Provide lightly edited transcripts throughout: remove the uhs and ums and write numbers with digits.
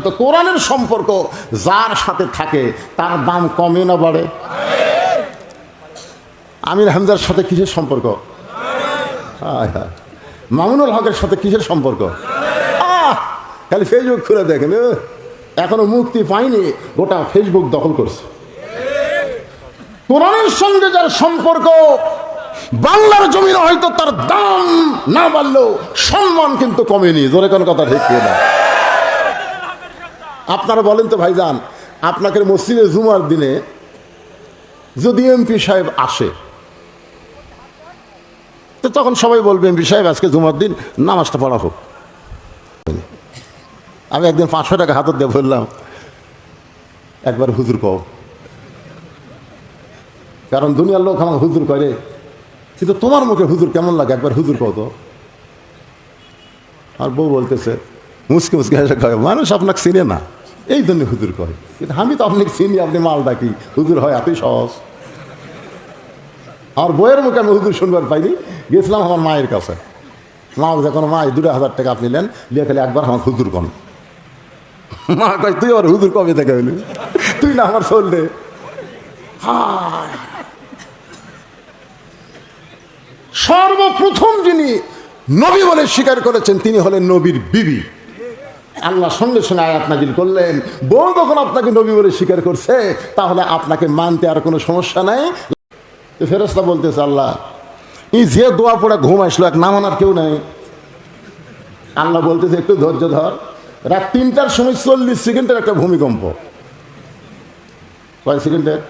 তো কোরআনের সম্পর্ক যার সাথে থাকে তার দাম কমে না বাড়ে? আমির হামজার সাথে কিসের সম্পর্ক? মামুনুল হকের সাথে কিসের সম্পর্ক? খালি ফেসবুক খুলে দেখেন, এখনো মুক্তি পায়নি, গোটা ফেসবুক দখল করছে। কোরআনের সঙ্গে যার সম্পর্ক, বাংলার জমিনে হয়তো তার দাম না বাড়লেও সম্মান কিন্তু কমেনি। জোরে কোন কথা ঠিক না? আপনারা বলেন তো ভাইজান, আপনাকে মসজিদে জুমার দিনে যদি এমপি সাহেব আসে, তো তখন সবাই বলবে এমপি সাহেব আজকে জুমার দিন নামাজটা পড়া হোক। আমি একদিন 500 টাকা হাতত দিয়ে বললাম, একবার হুজুর কও, কারণ দুনিয়ার লোক আমার হুজুর করে, কিন্তু তোমার মুখে হুজুর কেমন লাগে, একবার হুজুর কও তো। আর বউ বলতেছে মুসকে মুসকে হেসে কয়, মানুষ আপনাকে চিনে না এই জন্য হুজুর কয়, কিন্তু আমি তো আপনাকে চিনি, আপনি মাল ডাকি, হুজুর হয় এতই সহজ। আমার বইয়ের মুখে আমি হুজুর শুনবার পাইনি। গেছিলাম আমার মায়ের কাছে, মা যখন মা 2000 টাকা আপনি নেন, লিয়ে খালি একবার আমার হুজুর কন। মা কয় তুই আমার হুজুর কবে থেকে হইলি, তুই না আমার চললে। সর্বপ্রথম যিনি নবী বলে স্বীকার করেছেন তিনি হলেন নবীর বিবি। আল্লাহ সঙ্গে সঙ্গে আয়াত নাজিল করলেন, বউ যখন আপনাকে নবী বলে স্বীকার করছে তাহলে আপনাকে মানতে আর কোনো সমস্যা নাই। ফেরেশতা বলতেছে, আল্লাহ এই যে দোয়া পড়ে ঘুম আসলো, এক না মানার কেউ নাই। আল্লাহ বলতেছে একটু ধৈর্য ধর, রাত 3টার সময় 40 সেকেন্ডের একটা ভূমিকম্প। কয় সেকেন্ডের?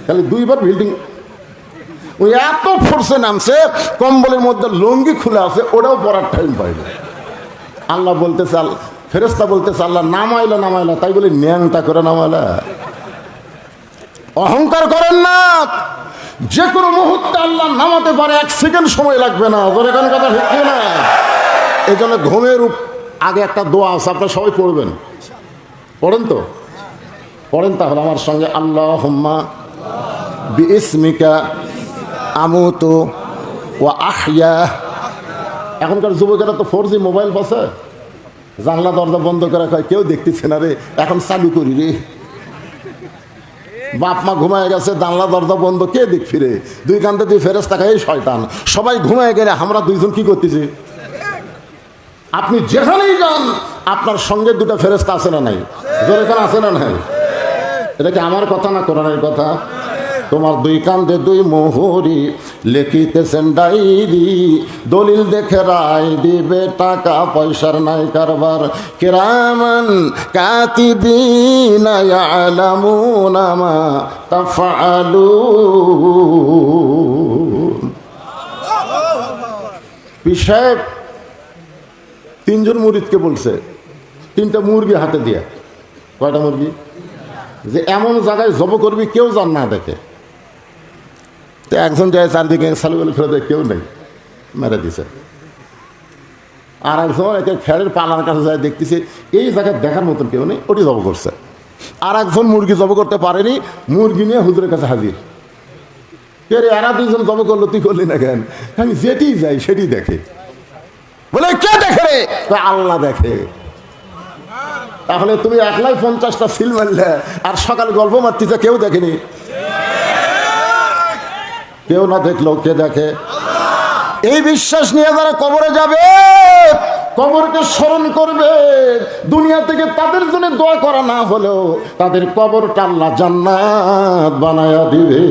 খালি 2বার বিল্ডিং ওই এত ফোর্সে নামছে, কম্বলের মধ্যে লুঙ্গি খুলে আছে, ওটাও পরার টাইম পাইল। আল্লাহ বলতেছে, ফেরেশতা বলতেছে, আল্লাহ নামাইলা নামাইলা, তাই বলে ন্যাংটা করে নামাইলা। অহংকার করেন না, যে কোনো মুহূর্তে আল্লাহ নামাতে পারে, 1 সেকেন্ড সময় লাগবে না। ওদের কোনো কথা ঠিক না? এই জন্য ঘুমের আগে একটা দোয়া আছে, আপনারা সবাই পড়বেন। পড়েন তো? পড়েন তাহলে আমার সঙ্গে, আল্লাহুম্মা বিইসমিকা আমুতু ওয়া আহইয়া। এখনকার যুবকেরা তো 4G মোবাইল পাচ্ছে, জানলা দরজা বন্ধ করে কয় কেউ দেখতেছে না রে, এখন চালু করি রে। বাপ মা ঘুমায় গেছে, জানলা দরজা বন্ধ, কে দেখ ফিরে, 2 কান্দে 2 ফেরেশতা খায়, এই শয়তান। সবাই ঘুমায় গেলে আমরা 2জন কি করতেছি? আপনি যেখানেই যান আপনার সঙ্গে 2টা ফেরেশতা আছে না নাই? জোরে কোন আছে না নাই? এটা কি আমার কথা না কোরআনের কথা? তোমার 2 কান্দে 2 মোহরি, লিখিতেছেন ডায়েরি, দলিল দেখে রায় দিবে, টাকা পয়সার নাই কারবার। কিরামান কাতিবিনা ইয়ালামুনা মা তাফআলুন। পীর সাহেব 3 জন মুরিদকে বলছে 3টা মুরগি হাতে দিয়ে। কয়টা মুরগি? যে এমন জায়গায় জব করবি কেউ জান না দেখে। তো একজন যায় চারদিকে সালু ফেলে দেয়, কেউ নেই, মেরে দিছে। আর একজন একে খেরের পালার কাছে যায়, দেখতেছে এই জায়গায় দেখার মতন কেউ নেই, ওটি জব করছে। আর একজন মুরগি জব করতে পারেনি, মুরগি নিয়ে হুজুরের কাছে হাজির। কে রে, এরা 2জন জব করলো, তুই করলি না কেন? আমি যেটি যাই সেটি দেখে। বলে কে দেখে রে? আল্লাহ দেখে। তাহলে তুমি একলাই 50টা সিল মারলে, আর সকালে গল্প মারতেছে, কেউ দেখেনি? কেউ না দেখলো কে দেখে? এই বিশ্বাস নিয়ে যারা কবরে যাবে, কবরকে স্মরণ করবে, দুনিয়া থেকে তাদের জন্য দোয়া করা না হলেও তাদের কবরটা আল্লাহ জান্নাত বানায়া দিবে।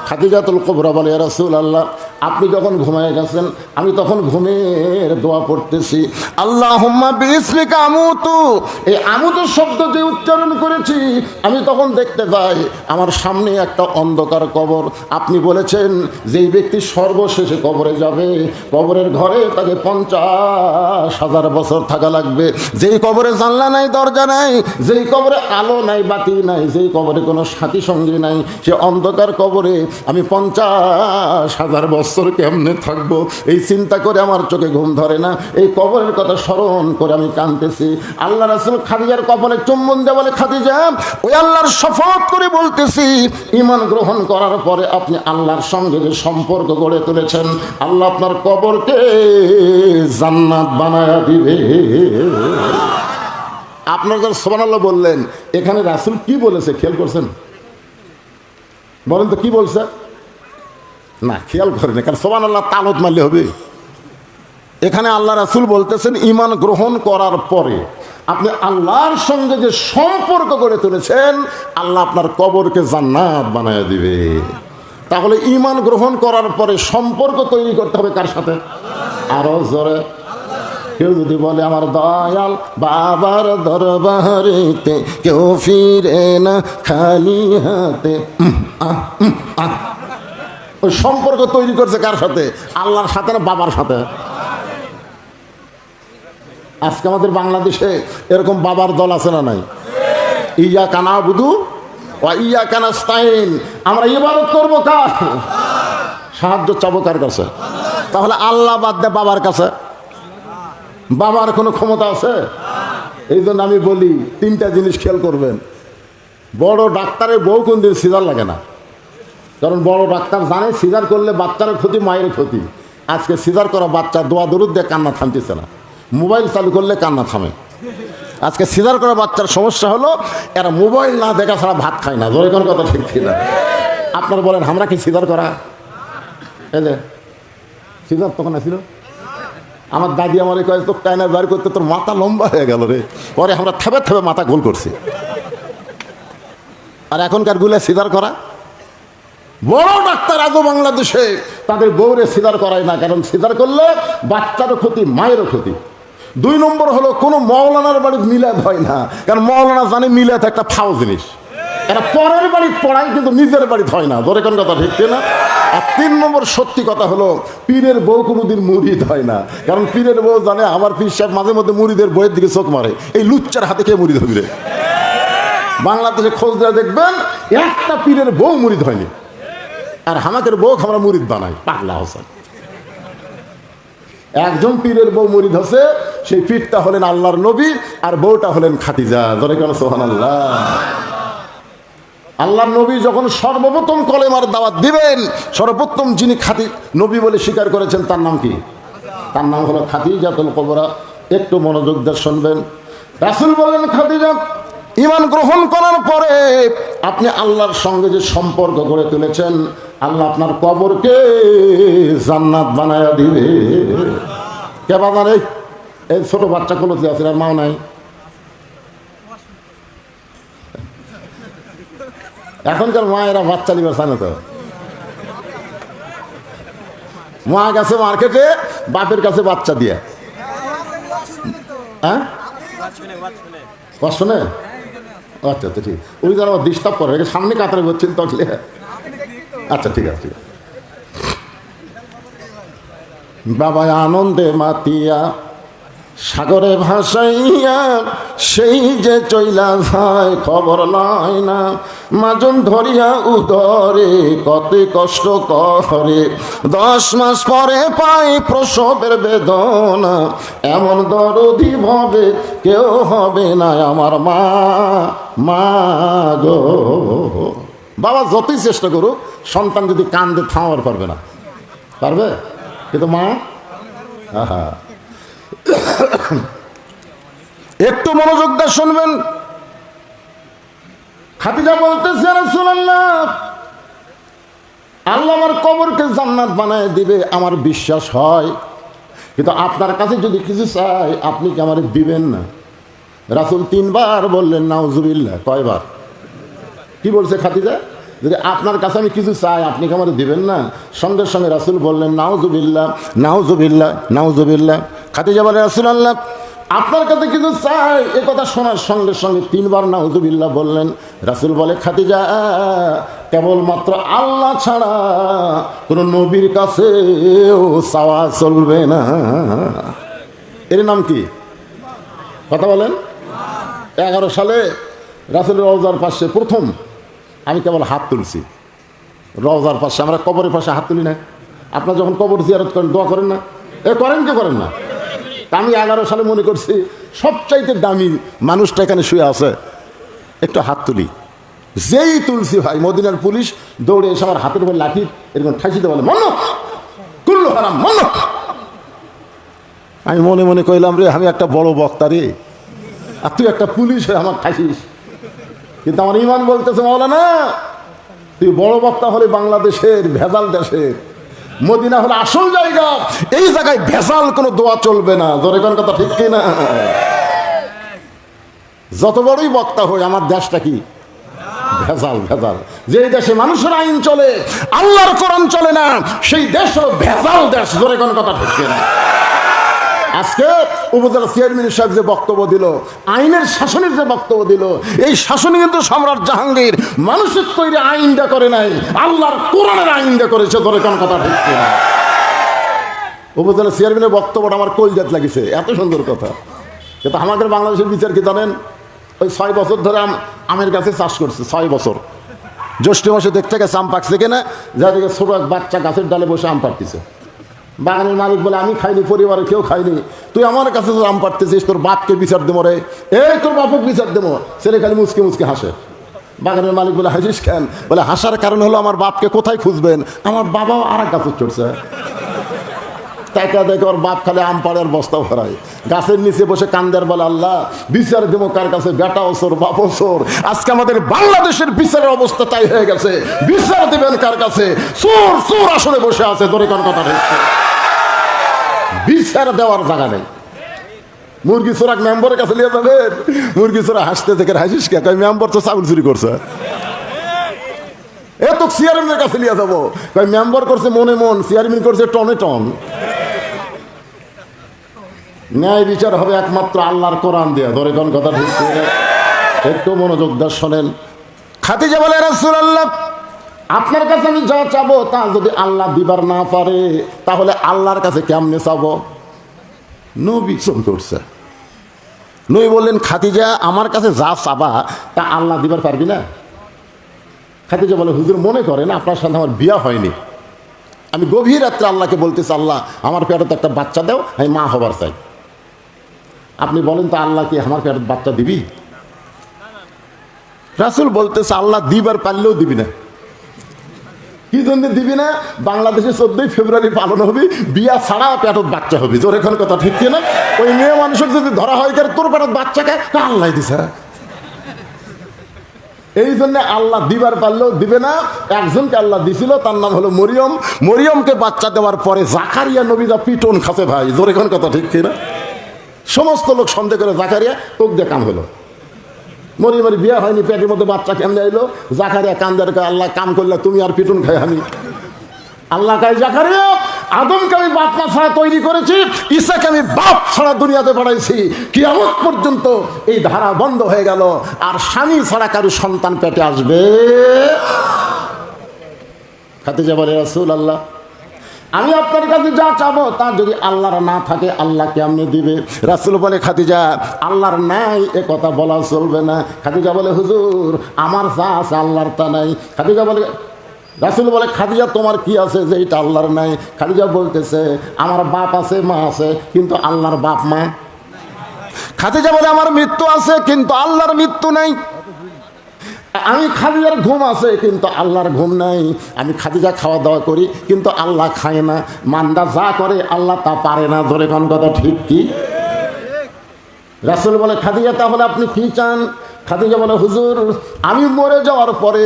খাদিজাতুল কুবরা বলে, ইয়া রাসূলুল্লাহ, আপনি যখন ঘুমায় গেছেন আমি তখন ঘুমের দোয়া পড়তেছি, আল্লাহুম্মা বিইসমিকা আমুতু। এই আমুতু শব্দ যে উচ্চারণ করেছি আমি তখন দেখতে পাই আমার সামনে একটা অন্ধকার কবর। আপনি বলেছেন যেই ব্যক্তি সর্বশেষে কবরে যাবে, কবরের ঘরে তাকে 50,000 বছর থাকা লাগবে। যেই কবরে জানলা নাই, দরজা নাই, যেই কবরে আলো নাই, বাতি নাই, যেই কবরে কোনো সাথী সঙ্গী নাই, সে অন্ধকার কবরে আমি 50,000 বছর কেমনে থাকবো, এই চিন্তা করে আমার চোখে ঘুম ধরে না। এই কবরের কথা স্মরণ করে আমি কাঁদতেছি। আল্লাহ রাসূল খাদিজার কবরে চুম্বন দিয়ে বলে, খাদিজা, ওই আল্লাহর শপথ করে বলতেছি, ঈমান গ্রহণ করার পরে আপনি আল্লাহর সঙ্গে যে সম্পর্ক গড়ে তুলেছেন, আল্লাহ আপনার কবরকে জান্নাত বানায়া দিবে। আপনারা যারা সুবহানাল্লাহ বললেন, এখানে রাসূল কি বলেছে খেয়াল করছেন? বলেন তো কি বলছে? না, খেয়াল করেন, কারণ সুবহানাল্লাহ তালত মারলে হবে। এখানে আল্লাহ রাসূল বলতেছেন ঈমান গ্রহণ করার পরে আপনি আল্লাহর সঙ্গে যে সম্পর্ক গড়ে তুলেছেন, আল্লাহ আপনার কবরকে জান্নাত বানায় দিবে। তাহলে ঈমান গ্রহণ করার পরে সম্পর্ক তৈরি করতে হবে কার সাথে? আরো জোরে। কেউ যদি বলে আমার দয়াল বাবার দরবারেতে কেউ ফিরে না খালি হাতে, ওই সম্পর্ক তৈরি করছে কার সাথে? আল্লাহর সাথে না বাবার সাথে? আজকে আমাদের বাংলাদেশে এরকম বাবার দল আছে না নাই? ইয়াকা নাবুদু ওয়া ইয়াকা নাস্তাইন, আমরা ইবাদত করবো কার? সাহায্য চাবো কার কাছে? তাহলে আল্লাহ বাদ দে বাবার কাছে। বাবার কোনো ক্ষমতা আছে? এই জন্য আমি বলি তিনটা জিনিস খেয়াল করবেন। বড় ডাক্তারের বউ কোনদিন সিজার লাগে না, কারণ বড় ডাক্তার জানে সিজার করলে বাচ্চারও ক্ষতি, মায়ের ক্ষতি। আজকে সিজার করা বাচ্চা দোয়া দরুদ দিয়ে কান্না থামতেছে না, মোবাইল চালু করলে কান্না থামে। আজকে সিজার করা বাচ্চার সমস্যা হলো এরা মোবাইল না দেখা ছাড়া ভাত খায় না। ধরে কোনো কথা ঠিক ছিল? আপনারা বলেন আমরা কি সিজার করা? এই যে সিজার তখন আসছিল, আমার দাদি আমার কয়ে তো টাইনার বার করতে তোর মাথা লম্বা হয়ে গেল রে, পরে আমরা থেবে থেবে মাথা গোল করছি। আর এখনকার গুলা সিজার করা বড় ডাক্তার আজও বাংলাদেশে তাদের বউরে সিজার করায় না, কারণ সিজার করলে বাচ্চারও ক্ষতি, মায়েরও ক্ষতি। 2 নম্বর হলো কোনো মৌলানার বাড়ির মিলাদ হয় না, কারণ মৌলানা জানে মিলাদ একটা ফাও জিনিস, এরা পরের বাড়ি পড়ায় কিন্তু নিজের বাড়িতে হয় না। ধরে কোন কথা ঠিক না? আর 3 নম্বর সত্যি কথা হলো পীরের বউ কোনোদিন মুরিদ হয় না, কারণ পীরের বউ জানে আমার পীর সাহেব মাঝে মধ্যে মুরিদের বইয়ের দিকে চোখ মারে, এই লুচ্চার হাতে কে মুরিদ হবে রে? বাংলাদেশে খোঁজ দেওয়া দেখবেন একটা পীরের বউ মুরিদ হয়নি, আর হামাকের বউ আমরা মুরিদ বানাই। পাগলা হোসেন একজন পীরের বউ মুরিদ হচ্ছে, সেই পীরটা হলেন আল্লাহর নবী আর বউটা হলেন খাদিজা। ধরে কেন সুবহানাল্লাহ। আল্লাহর নবী যখন সর্বপ্রথম কলেমার দাওয়াত দিবেন, সর্বপ্রথম যিনি নবী বলে স্বীকার করেছেন তার নাম কি? তার নাম হলো খাদিজাতুল কুবরা। একটু মনোযোগ দিয়ে শুনবেন। রাসূল বললেন খাদিজা ঈমান গ্রহণ করার পরে আপনি আল্লাহর সঙ্গে যে সম্পর্ক গড়ে তুলেছেন, আল্লাহ আপনার কবরকে জান্নাত বানায়া দিবে। কে বাবা রে? এই ছোট বাচ্চা কোলতে আছে, আর মাও নাই। এখনকার মায়েরা বাচ্চা নিবার চায় না তো। মা গেছে মার্কেটে, বাপের কাছে বাচ্চা দিয়ে। হ্যাঁ শুনে? আচ্ছা আচ্ছা ঠিক। ওই যারা ডিস্টার্ব করে সামনে কাতারে বলছেন তখলে। আচ্ছা ঠিক আছে ঠিক আছে। বাবা আনন্দে মাতিয়া সাগরে ভাসাইয়া সেই যে চইলা যায় খবর লয় না, মাজন ধরিয়া উদরে কত কষ্ট করে, 10 মাস পরে পাই প্রসবের বেদনা, এমন দরদি ভাবে কেউ হবে না আমার মা। মা গো বাবা যতই চেষ্টা করুক সন্তান যদি কান্দে থামাবার পারবে না, পারবে? কিন্তু মা আহা। একটু মনোযোগ দিয়ে শুনবেন। খাদিজা বলতেছে রাসূলুল্লাহ আল্লাহ আমার কবরকে জান্নাত বানায় দিবে আমার বিশ্বাস হয়, কিন্তু আপনার কাছে যদি কিছু চাই আপনি কি আমার দিবেন না? রাসূল 3 বার বললেন নাউজুবিল্লাহ। কয়বার? কি বলছে খাদিজা? যদি আপনার কাছে আমি কিছু চাই আপনি কি আমার দিবেন না? সঙ্গে সঙ্গে রাসূল বললেন নাউজুবিল্লাহ নাউজুবিল্লাহ নাউজুবিল্লাহ। খাদিজা বলে রাসূলুল্লাহ আপনার কাছে কিছু চাই, এ কথা শোনার সঙ্গে সঙ্গে 3 বার নাউজুবিল্লাহ বললেন। রাসূল বলে খাদিজা কেবলমাত্র আল্লাহ ছাড়া কোন নবীর কাছেও চাওয়া চলবে না। এর নাম কি? কথা বলেন। 11 সালে রাসূলের রওজার পাশে প্রথম আমি কেবল হাত তুলছি। রওজার পাশে, আমরা কবরের পাশে হাত তুলি না। আপনারা যখন কবর জিয়ারত করেন দোয়া করেন না? করেন কি করেন না? আমি 11 সালে মনে করছি সবচাইতে দামি মানুষটা এখানে শুয়ে আছে, একটু হাত তুলি। যেই তুলছি ভাই মদিনার পুলিশ দৌড়ে এসে আমার হাতের উপর লাঠি এরকম ঠাইছিতে বলে মন্ন কুল্লু হারাম মন্ন। আমি মনে মনে কইলাম রে আমি একটা বড় বক্তা রে, আর তুই একটা পুলিশ হয়ে আমার খাইছিস। কিন্তু আমার ইমান বলতেছে মাওলানা তুই বড় বক্তা হলে বাংলাদেশের ভেজাল দেশের, মদিনা হলো আসল জায়গা, এই জায়গায় ভেজাল কোনো দোয়া চলবে না। ধরে কোন কথা ঠিক কিনা? যত বড়ই বক্তা হই আমার দেশটা কি ভেজাল। ভেজাল যে দেশে মানুষের আইন চলে আল্লাহর কোরআন চলে না সেই দেশ হলো ভেজাল দেশ। ধরে কোন কথা ঠিক কিনা? আজকে উপজেলা চেয়ারম্যান সাহেব যে বক্তব্য দিল, আইনের শাসনের যে বক্তব্য দিল, এই শাসনে কিন্তু সম্রাট জাহাঙ্গীর মানুষের তৈরি আইনটা করে নাই, আল্লাহর কোরআনের আইনটা করেছে। ধরে কোন কথা ঠিক কিনা? উপজেলা চেয়ারম্যানের বক্তব্যটা আমার কলজাত লাগিছে, এত সুন্দর কথা। কিন্তু আমাদের বাংলাদেশের বিচার কি জানেন? ওই 6 বছর ধরে আমের গাছে চাষ করছে, 6 বছর। জ্যৈষ্ঠ মাসে দেখতে গেছে আম পাকছে কিনা, যাদেরকে ছোট এক বাচ্চা গাছের ডালে বসে আম পাড়তেছে। বাগানের মালিক বলে আমি খাইনি, পরিবারে কেউ খাইনি, তুই আমার কাছে আম পাড়তেছিস, তোর বাপকে বিচার দেবো রে, এই তোর বাপকে বিচার দেবো। ছেলে খালি মুচকে মুচকে হাসে। বাগানের মালিক বলে হাসিস কেন? বলে হাসার কারণ হলো আমার বাপকে কোথায় খুঁজবেন, আমার বাবাও আর এক গাছে চড়ছে। টাকা দেখে ওর বাপ খালি আম পাড়ার বস্তা ভরায়, গাছের নিচে বসে কান্দার বলে আল্লাহ বিচার দেবো কার কাছে, বেটা ওসর বাপ ওসর। আজকে আমাদের বাংলাদেশের বিচারের অবস্থা তাই হয়ে গেছে, বিচার দেবেন কার কাছে? চোর চোর আসলে বসে আছে। ধরে কোন কথা হচ্ছে বিচার দেওয়ার জায়গা নেই। মুরগি চোরাক মেম্বরের কাছে নিয়ে যাবেন, মুরগি চোরা হাসতে থেকে হাসিস কে? মেম্বর তো চাউল চুরি করছে। এ তো চেয়ারম্যানের কাছে নিয়ে যাবো, মেম্বার করছে মনে মন, চেয়ারম্যান করছে টনে টন। ন্যায় বিচার হবে একমাত্র আল্লাহর কোরআন দিয়ে। ধরে কোন কথা ঠিক? একটু মনোযোগ দিয়ে শোনেন। খাদিজা বলে রাসূলুল্লাহ আপনার কাছে আমি যা চাবো তা যদি আল্লাহ দিবার না পারে তাহলে আল্লাহর কাছে কেমনে চাবো? নবী চুপ করছে। নবী বললেন খাদিজা আমার কাছে যা চাবা তা আল্লাহ দিবার পারবি না? খাদিজা বলে হুজুর মনে করেন আপনার সাথে আমার বিয়া হয়নি, আমি গভীর রাত্রে আল্লাহকে বলতেছি আল্লাহ আমার পেটে তো একটা বাচ্চা দাও, আমি মা হবার চাই। আপনি বলেন তো আল্লাহ কি আমার পেটে বাচ্চা দিবি? রাসূল বলতেছে আল্লাহ দিবার পারলেও দিবি না। কি জন্য দিবি না? বাংলাদেশে 14ই ফেব্রুয়ারি পালন হবে, বিয়া ছাড়া পেটত বাচ্চা হবে। তোর এখন কথা ঠিক কিনা? ওই মেয়ে মানুষের যদি ধরা হয় তোর পেটত বাচ্চাকে আল্লাহ দিছে। এই জন্য আল্লাহ দিবার পারলেও দিবে না। একজনকে আল্লাহ দিছিল, তার নাম হলো মরিয়ম। মরিয়মকে বাচ্চা দেওয়ার পরে জাকারিয়া নবী যা পিটন খাসে ভাই। জোরে কোন কথা ঠিক কিনা? সমস্ত লোক সন্দেহ করে জাকারিয়া তোক দিয়ে কাম হলো। মরিয়মের বিয়ে হয়নি, পেটের মধ্যে বাচ্চা কেমনে এলো? জাকারিয়া কান্দার আল্লাহ কাম করলে তুমি আর পিটন খাই আমি। আল্লাহ কাই জাকারিয়া আদমকে আমি বাপ মা ছাড়া তৈরি করেছি, ঈসাকে আমি বাপ ছাড়া দুনিয়াতে পাঠাইছি। কিয়ামত পর্যন্ত এই ধারা বন্ধ হয়ে গেল, আর স্বামী ছাড়া কারো সন্তান পেটে আসবে। খাদিজা বলে রাসূলুল্লাহ আমি আপনার কাছে যা চাবো তা যদি আল্লাহর না থাকে আল্লাহ কেমনে দিবে? রাসূল বলে খাদিজা আল্লাহর নাই এ কথা বলা চলবে না। খাদিজা বলে হুজুর আমার যা আছে আল্লাহর তা নাই। খাদিজা বলে রাসূল বলে খাদিজা তোমার কি আছে যে এটা আল্লাহর নাই? খাদিজা বলতেছে আমার বাপ আছে মা আছে কিন্তু আল্লাহর বাপ মা। খাদিজা বলে আমার মৃত্যু আছে কিন্তু আল্লাহর মৃত্যু নাই। আমি খাদিজার ঘুম আছে কিন্তু আল্লাহর ঘুম নাই। আমি খাদিজা খাওয়া দাওয়া করি কিন্তু আল্লাহ খায় না। মান্দা যা করে আল্লাহ তা পারে না। ধরে কোন কথা ঠিক কি? রাসূল বলে খাদিজা তাহলে আপনি কি চান? খাদিজা বলে হুজুর আমি মরে যাওয়ার পরে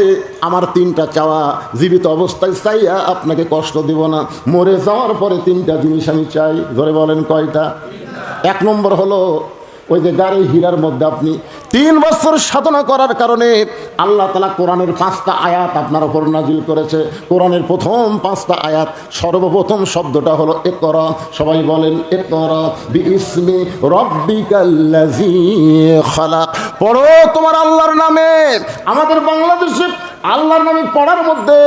আমার 3টা চাওয়া, জীবিত অবস্থায় চাইয়া আপনাকে কষ্ট দিব না, মরে যাওয়ার পরে 3টা জিনিস আমি চাই। ধরে বলেন কয়টা? 1 নম্বর হলো ওই যে গাড়ি হীরার মধ্যে আপনি 3 বছর সাধনা করার কারণে আল্লাহ তাআলা কোরআনের 5টা আয়াত আপনার উপর নাজিল করেছে। কোরআনের প্রথম 5টা আয়াত, সর্বপ্রথম শব্দটা হলো ইকরা। সবাই বলেন ইকরা বিইসমি রাব্বিকাল্লাযী খালাক। পড়ো তোমার আল্লাহর নামে। আমাদের বাংলাদেশে আল্লাহর নামে পড়ার মধ্যে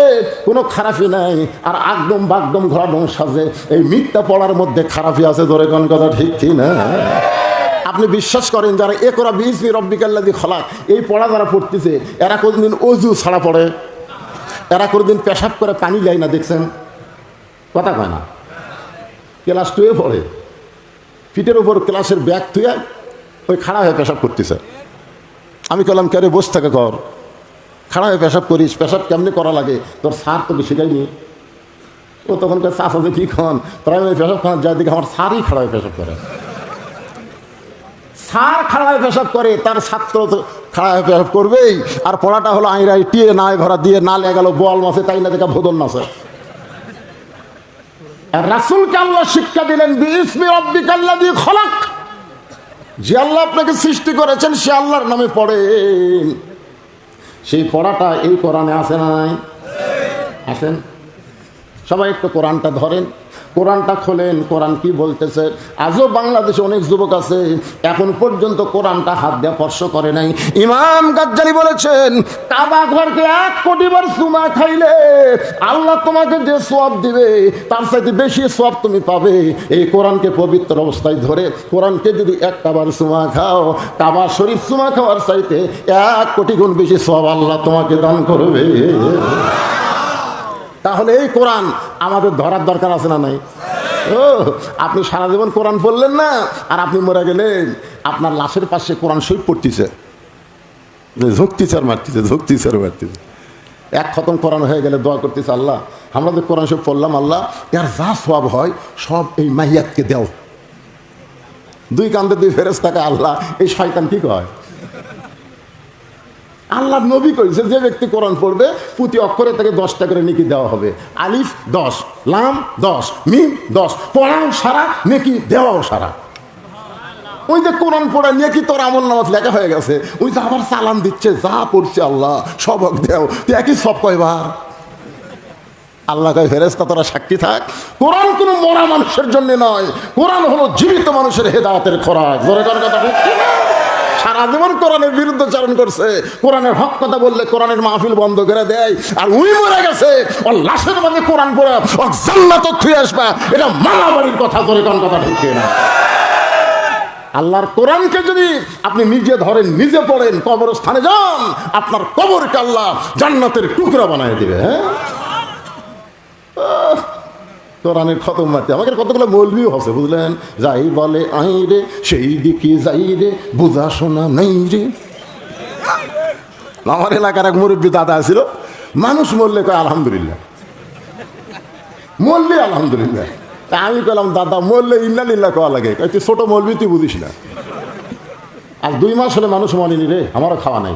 কোনো খারাপই নাই, আর একদম বাগদম ঘোরাডম সাজে এই মিথ্যা পড়ার মধ্যে খারাপই আছে। ধরে কোন কথা ঠিক কি না? আপনি বিশ্বাস করেন যারা ইকরা বিইসমি রাব্বিকাল্লাযী খালাক এই পড়া যারা পড়তেছে এরা কোনদিন অজু ছাড়া পড়ে? এরা কোনদিন পেশাব করে পানি যায় না? দেখছেন? কথা কয় না। ক্লাস 2-এ পড়ে, পিঠের উপর ক্লাসের ব্যাগ থুয়ে ওই খাড়া হয়ে পেশাব করতেছে। আমি বললাম কে রে বসে থাকে কর, খাড়া হয়ে পেশাব করিস, পেশাব কেমনি করা লাগে তোর স্যার তোকে শেখায়নি? ও তখনকার চাষ আছে কি খান প্রাইমারি পেশাব খান, যার দিকে আমার স্যারই খাড়া হয়ে পেশাব করে। স্যার খাড়া হয়ে পেশাব করে, তার ছাত্র তো খাড়া হয়ে পেশাব করবেই। আর পড়াটা হলো আইরাই টিয়ে নাই ভরা দিয়ে না লেগে গেল বোয়াল মাছে, তাই না দেখা ভোদন মাছে। আর রাসূলকে আল্লাহ শিক্ষা দিলেন বিইসমি রাব্বিকাল্লাযী খলাক, যে আল্লাহ আপনাকে সৃষ্টি করেছেন সে আল্লাহর নামে পড়েন। সেই পড়াটা এই কোরআনে আছে না নাই? আসেন সবাই একটু কোরআনটা ধরেন, কোরআনটা খোলেন, কোরআন কি বলতেছে। আজও বাংলাদেশে অনেক যুবক আছে এখন পর্যন্ত কোরআনটা হাত দিয়ে স্পর্শ করে নাই। ইমাম গাজ্জালী বলেছেন কাবা ঘরকে 1 কোটি বার চুমা খাইলে আল্লাহ তোমাকে যে সওয়াব দিবে তার চাইতে বেশি সওয়াব তুমি পাবে এই কোরআনকে পবিত্র অবস্থায় ধরে। কোরআনকে যদি 1টা বার চুমা খাও, কাবা শরীফ চুমা খাওয়ার চাইতে 1 কোটি গুণ বেশি সওয়াব আল্লাহ তোমাকে দান করবে। তাহলে এই কোরআন আমাদের ধরার দরকার আছে না নাই? ও আপনি সারা জীবন কোরআন পড়লেন না, আর আপনি মরে গেলেন, আপনার লাশের পাশে কোরআন শরীফ পড়তেছে, ঝুঁকতিছে আর মারতেছে, ঝুঁকতিছে আর মারতেছে। 1 খতম কোরআন হয়ে গেলে দোয়া করতেছে, আল্লাহ আমরা যে কোরআন শরীফ পড়লাম, আল্লাহ এর যা সওয়াব হয় সব এই মাইয়াতকে দাও। 2 কান্দে 2 ফেরেশতাকে আল্লাহ এই শয়তান কি কয়? আল্লাহ নবী কইছে যে ব্যক্তি কোরআন পড়বে প্রতি অক্ষরে তাকে 10টা করে নেকি দেওয়া হবে। আলিফ 10, লাম 10, মিম 10, পড়াও সারা, নেকি দেওয়াও সারা। ওই যে কোরআন পড়া নেকি তোর আমল নামাজ লেখা হয়ে গেছে, ওই যে আবার চালান দিচ্ছে, যা পড়ছে আল্লাহ সবক দেও, তুই একই সব কয়বার। আল্লাহ কয় ফেরেশতা তোরা সাক্ষী থাক, কোরআন কোনো মরা মানুষের জন্য নয়, কোরআন হলো জীবিত মানুষের হেদায়েতের খোরাক। জোরে করে কথা ঠিক না? সারা জীবন কোরআনের বিরুদ্ধে চারণ করছে, কোরআনের হক কথা বললে কোরআনের মাহফিল বন্ধ করে দেয়, আর উনি মরে গেছে ওর লাশের মধ্যে কোরআন পড়ে ওর জান্নাত থুয়ে আসবা, এটা মালাবাড়ির কথা। করে কোন কথা ঠিক না? আল্লাহর কোরআনকে যদি আপনি নিজে ধরেন, নিজে পড়েন, কবরস্থানে যান, আপনার কবরকে আল্লাহ জান্নাতের টুকরা বানায় দিবে। হ্যাঁ কোরআনের খতম মারতে আমাকে কতগুলো মৌলবীও হচ্ছে, বুঝলেন? যাই বলে আই রে সেই দিকে যাই রে, বুঝা শোনা নাই রে। আমার এলাকার এক মুরব্বী দাদা ছিল, মানুষ মরলে কয় আলহামদুলিল্লাহ, মরলে আলহামদুলিল্লাহ। আমি কইলাম দাদা মরলে ইন্নালিল্লাহ কওয়া লাগে। তুই ছোট মৌলবী, তুই বুঝিস না। আর 2 মাস হলে মানুষ মানিনি রে, আমারও খাওয়া নাই।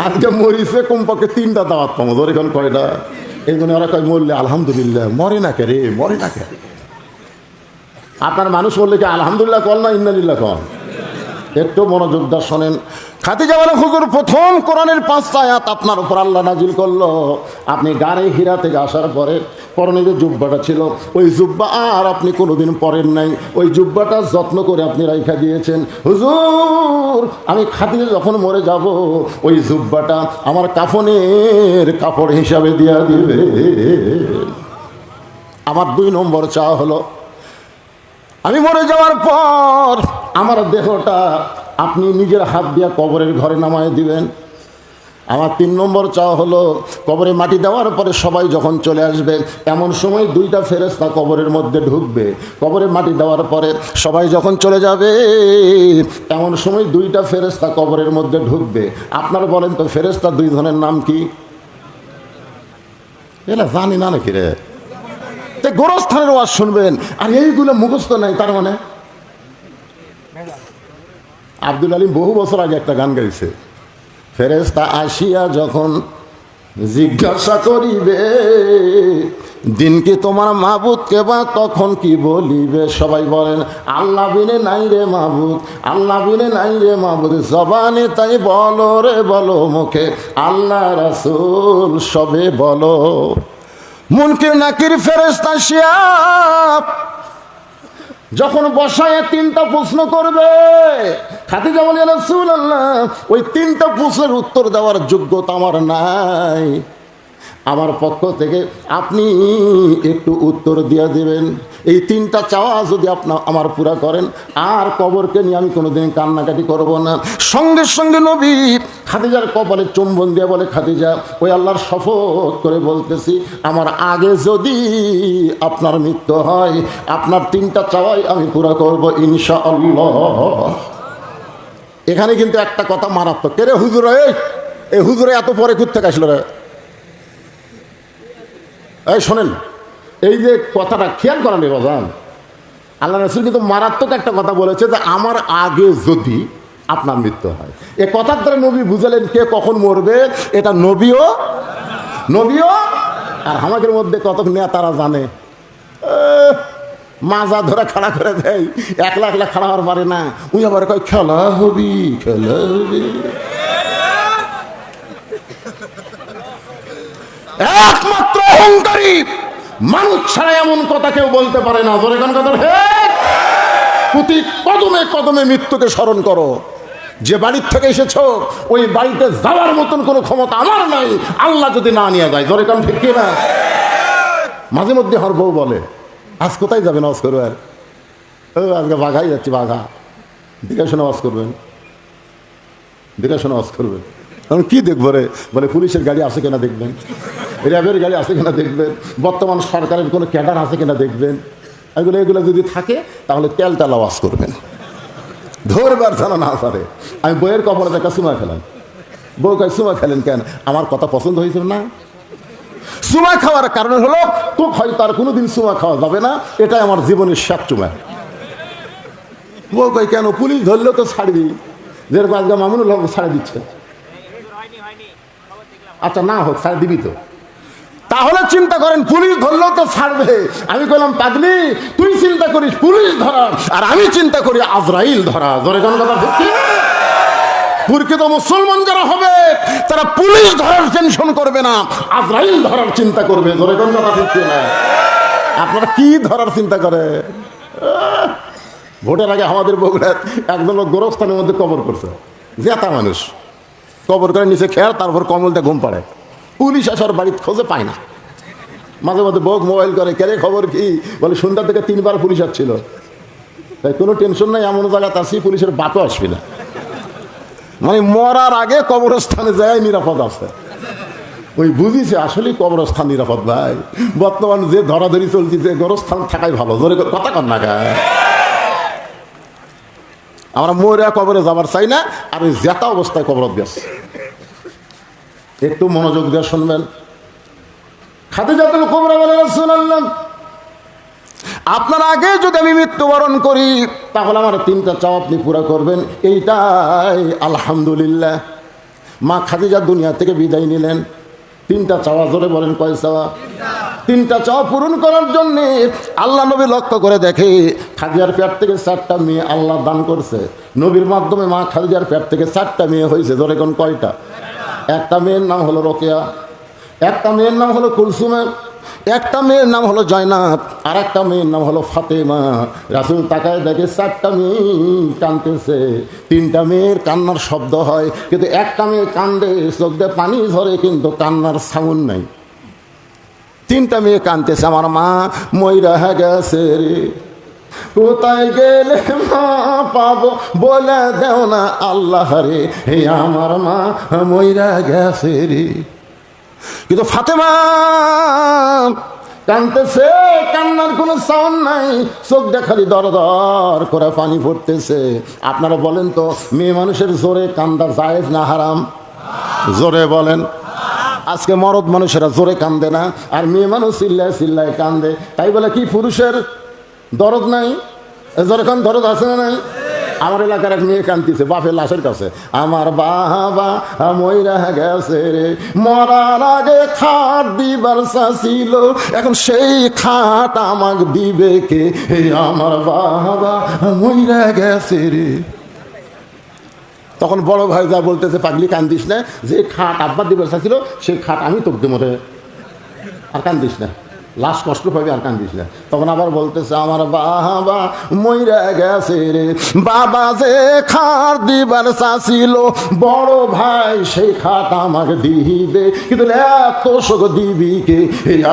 আজকে মরিছে কমপক্ষে 3টা দাওয়াত পাবো। ধরে এখন কয়টা? এই জন্য ওরা কয় মরলে আলহামদুলিল্লাহ। মরে না কে রে, মরে না কে? আপনার মানুষ বললে কি আলহামদুলিল্লাহ কল না ইন্নালিল্লাহ কল? একটু মনোযোগ দিয়ে শোনেন। খাদিজা বলে হুজুর প্রথম কোরআনের 5টা আয়াত আপনার উপর আল্লাহ নাজিল করলো। আপনি গাড়ি হীরা থেকে আসার পরে পরনে যে জুব্বাটা ছিল, ওই জুব্বা আর আপনি কোনোদিন পরেন নাই, ওই জুব্বাটা যত্ন করে আপনি রাইখা দিয়েছেন। হুজুর আমি খাদিজা যখন মরে যাব, ওই জুব্বাটা আমার কাফনের কাপড় হিসাবে দিয়া দিবে। আমার 2 নম্বর চাওয়া হলো আমি মরে যাওয়ার পর আমার দেহটা আপনি নিজের হাত দিয়া কবরের ঘরে নামায় দিবেন। আমার 3 নম্বর চাওয়া হলো কবরে মাটি দেওয়ার পরে সবাই যখন চলে আসবে, এমন সময় 2টা ফেরেশতা কবরের মধ্যে ঢুকবে। কবরে মাটি দেওয়ার পরে সবাই যখন চলে যাবে, এমন সময় 2টা ফেরেশতা কবরের মধ্যে ঢুকবে। আপনারা বলেন তো ফেরেশতা 2 জনের নাম কি? এলা জানি না নাকি রে? গোরস্থানের ওয়াজ শুনবেন আর এইগুলো মুখস্থ নাই, তার মানে আব্দুল আলিম বহু বছর আগে একটা গান গাইছে, ফেরেশতা আসিয়া যখন জিজ্ঞাসা করিবে দিন কি তোমার মাবুদ কেবা, তখন কি বলিবে? সবাই বলেন আল্লাহ বিনে নাই রে মাবুদ, আল্লাহ বিনে নাই রে মাবুদ। জবানে তাই বলো রে বলো, মুখে আল্লাহ রাসূল সবে বলো। মুনকির নাকির ফেরেশতা আসিয়া যখন বসায় 3টা প্রশ্ন করবে, খাদিজা বলে রাসূলুল্লাহ ওই 3টা প্রশ্নের উত্তর দেওয়ার যোগ্যতা আমার নাই, আমার পক্ষ থেকে আপনি একটু উত্তর দিয়ে দেবেন। এই 3টা চাওয়া যদি আপনি আমার পুরা করেন, আর কবরকে নিয়ে আমি কোনোদিন কান্নাকাটি করব না। সঙ্গে সঙ্গে নবী খাদিজার কপালে চুম্বন দিয়ে বলে, খাদিজা ওই আল্লাহর শপথ করে বলতেছি, আমার আগে যদি আপনার মৃত্যু হয়, আপনার 3টা চাওয়াই আমি পুরা করব ইনশাআল্লাহ। এখানে কিন্তু একটা কথা মারাত্মক। কে রে হুজুর? এই হুজুরে এত পরে কোত্থেকে আসলো রে? এই শোনেন, এই যে কথাটা খেয়াল করা নেই বাজান, আল্লাহ রাসূল কিন্তু মারাত্মক একটা কথা বলেছে যে আমার আগে যদি আপনার মৃত্যু হয়। এ কথার দ্বারা নবী বুঝালেন কে কখন মরবে, এটা নবীও আর আমাদের মধ্যে কত নেতারা জানে, মাজা ধরে খাড়া করে দেয়, একলা একলা খাড়া হওয়ার পারে না, উনি আবার কয় খেলা হবি। একমাত্র অহংকারী মানুষ ছাড়া এমন কথা কেউ বলতে পারে না। ধরে কোন কথা, প্রতি কদমে কদমে মৃত্যুকে স্মরণ করো। যে বাড়ির থেকে এসেছো ওই বাড়িতে যাওয়ার মতন কোনো ক্ষমতা আমার নাই, আল্লাহ যদি না নিয়ে যায়। ধরে কোন ঠিক না? মাঝে মধ্যে আমার বউ বলে, আজ কোথায় যাবেন আওয়াজ করবে? আর আজকে বাঘাই যাচ্ছি, বাঘা দেখাশোনা আওয়াজ করবেন, দেখাশোনা আওয়াজ করবেন। কারণ কি দেখবো রে? বলে পুলিশের গাড়ি আছে কিনা দেখবেন, র্যাবের গাড়ি আছে কিনা দেখবেন, বর্তমান সরকারের কোনো ক্যাডার আছে কিনা দেখবেন। এগুলো যদি থাকে তাহলে তেলটাল আওয়াজ করবেন, ধরবার জানা না পারে। আমি বইয়ের কবরে দেখা সুমা খেলাম, বউ কয় সুমা খেলেন কেন? আমার কথা পছন্দ হয়েছিল না। সুমা খাওয়ার কারণ হলো তো হয় তার কোনোদিন সুমা খাওয়া যাবে না, এটাই আমার জীবনের শেষ চুমা। বউ কয় কেন? পুলিশ ধরলেও তো ছাড়বি, যেরকম আজকে মামুনুল হক ছাড়ে দিচ্ছে। আচ্ছা না হোক, ছাড় দিবি তো। তাহলে চিন্তা করেন, পুলিশ ধরলেও তো ছাড়বে। আমি বললাম পাগলি, তুই চিন্তা করিস পুলিশ ধরা, আর আমি চিন্তা করি আজরাইল ধরা। ধরে কোন কথা হচ্ছে? প্রকৃত মুসলমান যারা হবে তারা পুলিশ ধরার টেনশন করবে না, আজরাইল ধরার চিন্তা করবে। ধরে কোন কথা হচ্ছে না? আপনারা কি ধরার চিন্তা করে? ভোটের আগে আমাদের বগুড়ার একজন লোক গোরস্থানের মধ্যে কবর করছে, জেতা মানুষ কবর করে নিচে খেয়ার, তারপর কমলটা ঘুম পাড়ে। পুলিশ আসার বাড়িতে খোঁজে পায় না। মাঝে মধ্যে বউক মোবাইল করে, কেরে খবর কি? বলে সন্ধ্যা থেকে 3 বার পুলিশ আসছিল। তাই কোনো টেনশন নাই, এমন জায়গাতে আসি পুলিশের বাতও আসবে না। মানে মরার আগে কবরস্থানে যায় নিরাপদ আছে। ওই বুঝিছে আসলেই কবরস্থান নিরাপদ ভাই। বর্তমান যে ধরাধরি চলছে, গোরস্থান থাকাই ভালো। ধরে কথা কর না গায়ে, আমরা মরে কবরে যাবার চাই না, আর ওই জেতা অবস্থায় কবরত গেছে। একটু মনোযোগ দিয়ে শুনবেন। খাদিজাতুল কুবরা বলেন, রাসূলুল্লাহ আপনার আগে যদি আমি মৃত্যুবরণ করি তাহলে আমার 3টা চাওয়া আপনি পুরা করবেন, এইটাই আলহামদুলিল্লাহ। মা খাদিজা দুনিয়া থেকে বিদায় নিলেন, 3টা চাওয়া। জোরে বলেন কয় চাওয়া? 3টা চাওয়া পূরণ করার জন্য আল্লাহ নবী লক্ষ্য করে দেখে খাদিজার পেট থেকে 4টা মেয়ে আল্লাহ দান করছে। নবীর মাধ্যমে মা খাদিজার পেট থেকে 4টা মেয়ে হয়েছে। ধরে কোন কয়টা? একটা মেয়ের নাম হলো রোকেয়া, একটা মেয়ের নাম হলো কুলসুমা, একটা মেয়ের নাম হলো জয়নাব, আর একটা মেয়ের নাম হলো ফাতেমা। রাসূল তাকায় দেখে 4টা মেয়ে কাঁদতেছে। 3টা মেয়ের কান্নার শব্দ হয়, কিন্তু একটা মেয়ে কান্দে, চোখ দিয়ে পানি ঝরে, কিন্তু কান্নার সাউন্ড নাই। 3টা মেয়ে কাঁদতেছে, আমার মা মইরা গেছে রে, কোথায় গেলে মা পাবো বলে দেও না আল্লাহ রে, হে আমার মা মইরা গেছে রে। কিন্তু ফাতেমা কাঁদতেছে, কান্নার কোনো সাউন্ড নাই, চোখ দেখালি দর দর করে পানি পড়তেছে। আপনারা বলেন তো, মেয়ে মানুষের জোরে কান্দা জায়েজ না হারাম? জোরে বলেন। আজকে মরদ মানুষেরা জোরে কান্দে না, আর মেয়ে মানুষ চিল্লায় চিল্লায় কান্দে। তাই বলে কি পুরুষের দরদ নাই? জোরে কান দরদ আছে না নাই? আমার এলাকার এক মেয়ে কান্দিছে বাপের লাশের কাছে, আমার বাবা মইরা গেছে রে, মরার আগে খাট দিবার ছিল, এখন সেই খাট আমাকে দিবে কে, আমার বাবা মইরা গেছে রে। তখন বড় ভাই যা বলতেছে, পাগলি কান্দিস না, যে খাট আব্বার দিবার ছিল সেই খাট আমি তোকে দেবো রে, আর কান্দিস না, লাশ কষ্ট পাবি, আর কান্দিস না। তখন আবার বলতেছে, আমার বাবা মইরা গেছে রে, বাবা যে খাট দিবার চাছিল, বড় ভাই সেই খাট আমাকে দিবে, কিন্তু এত শোক দিবি কে,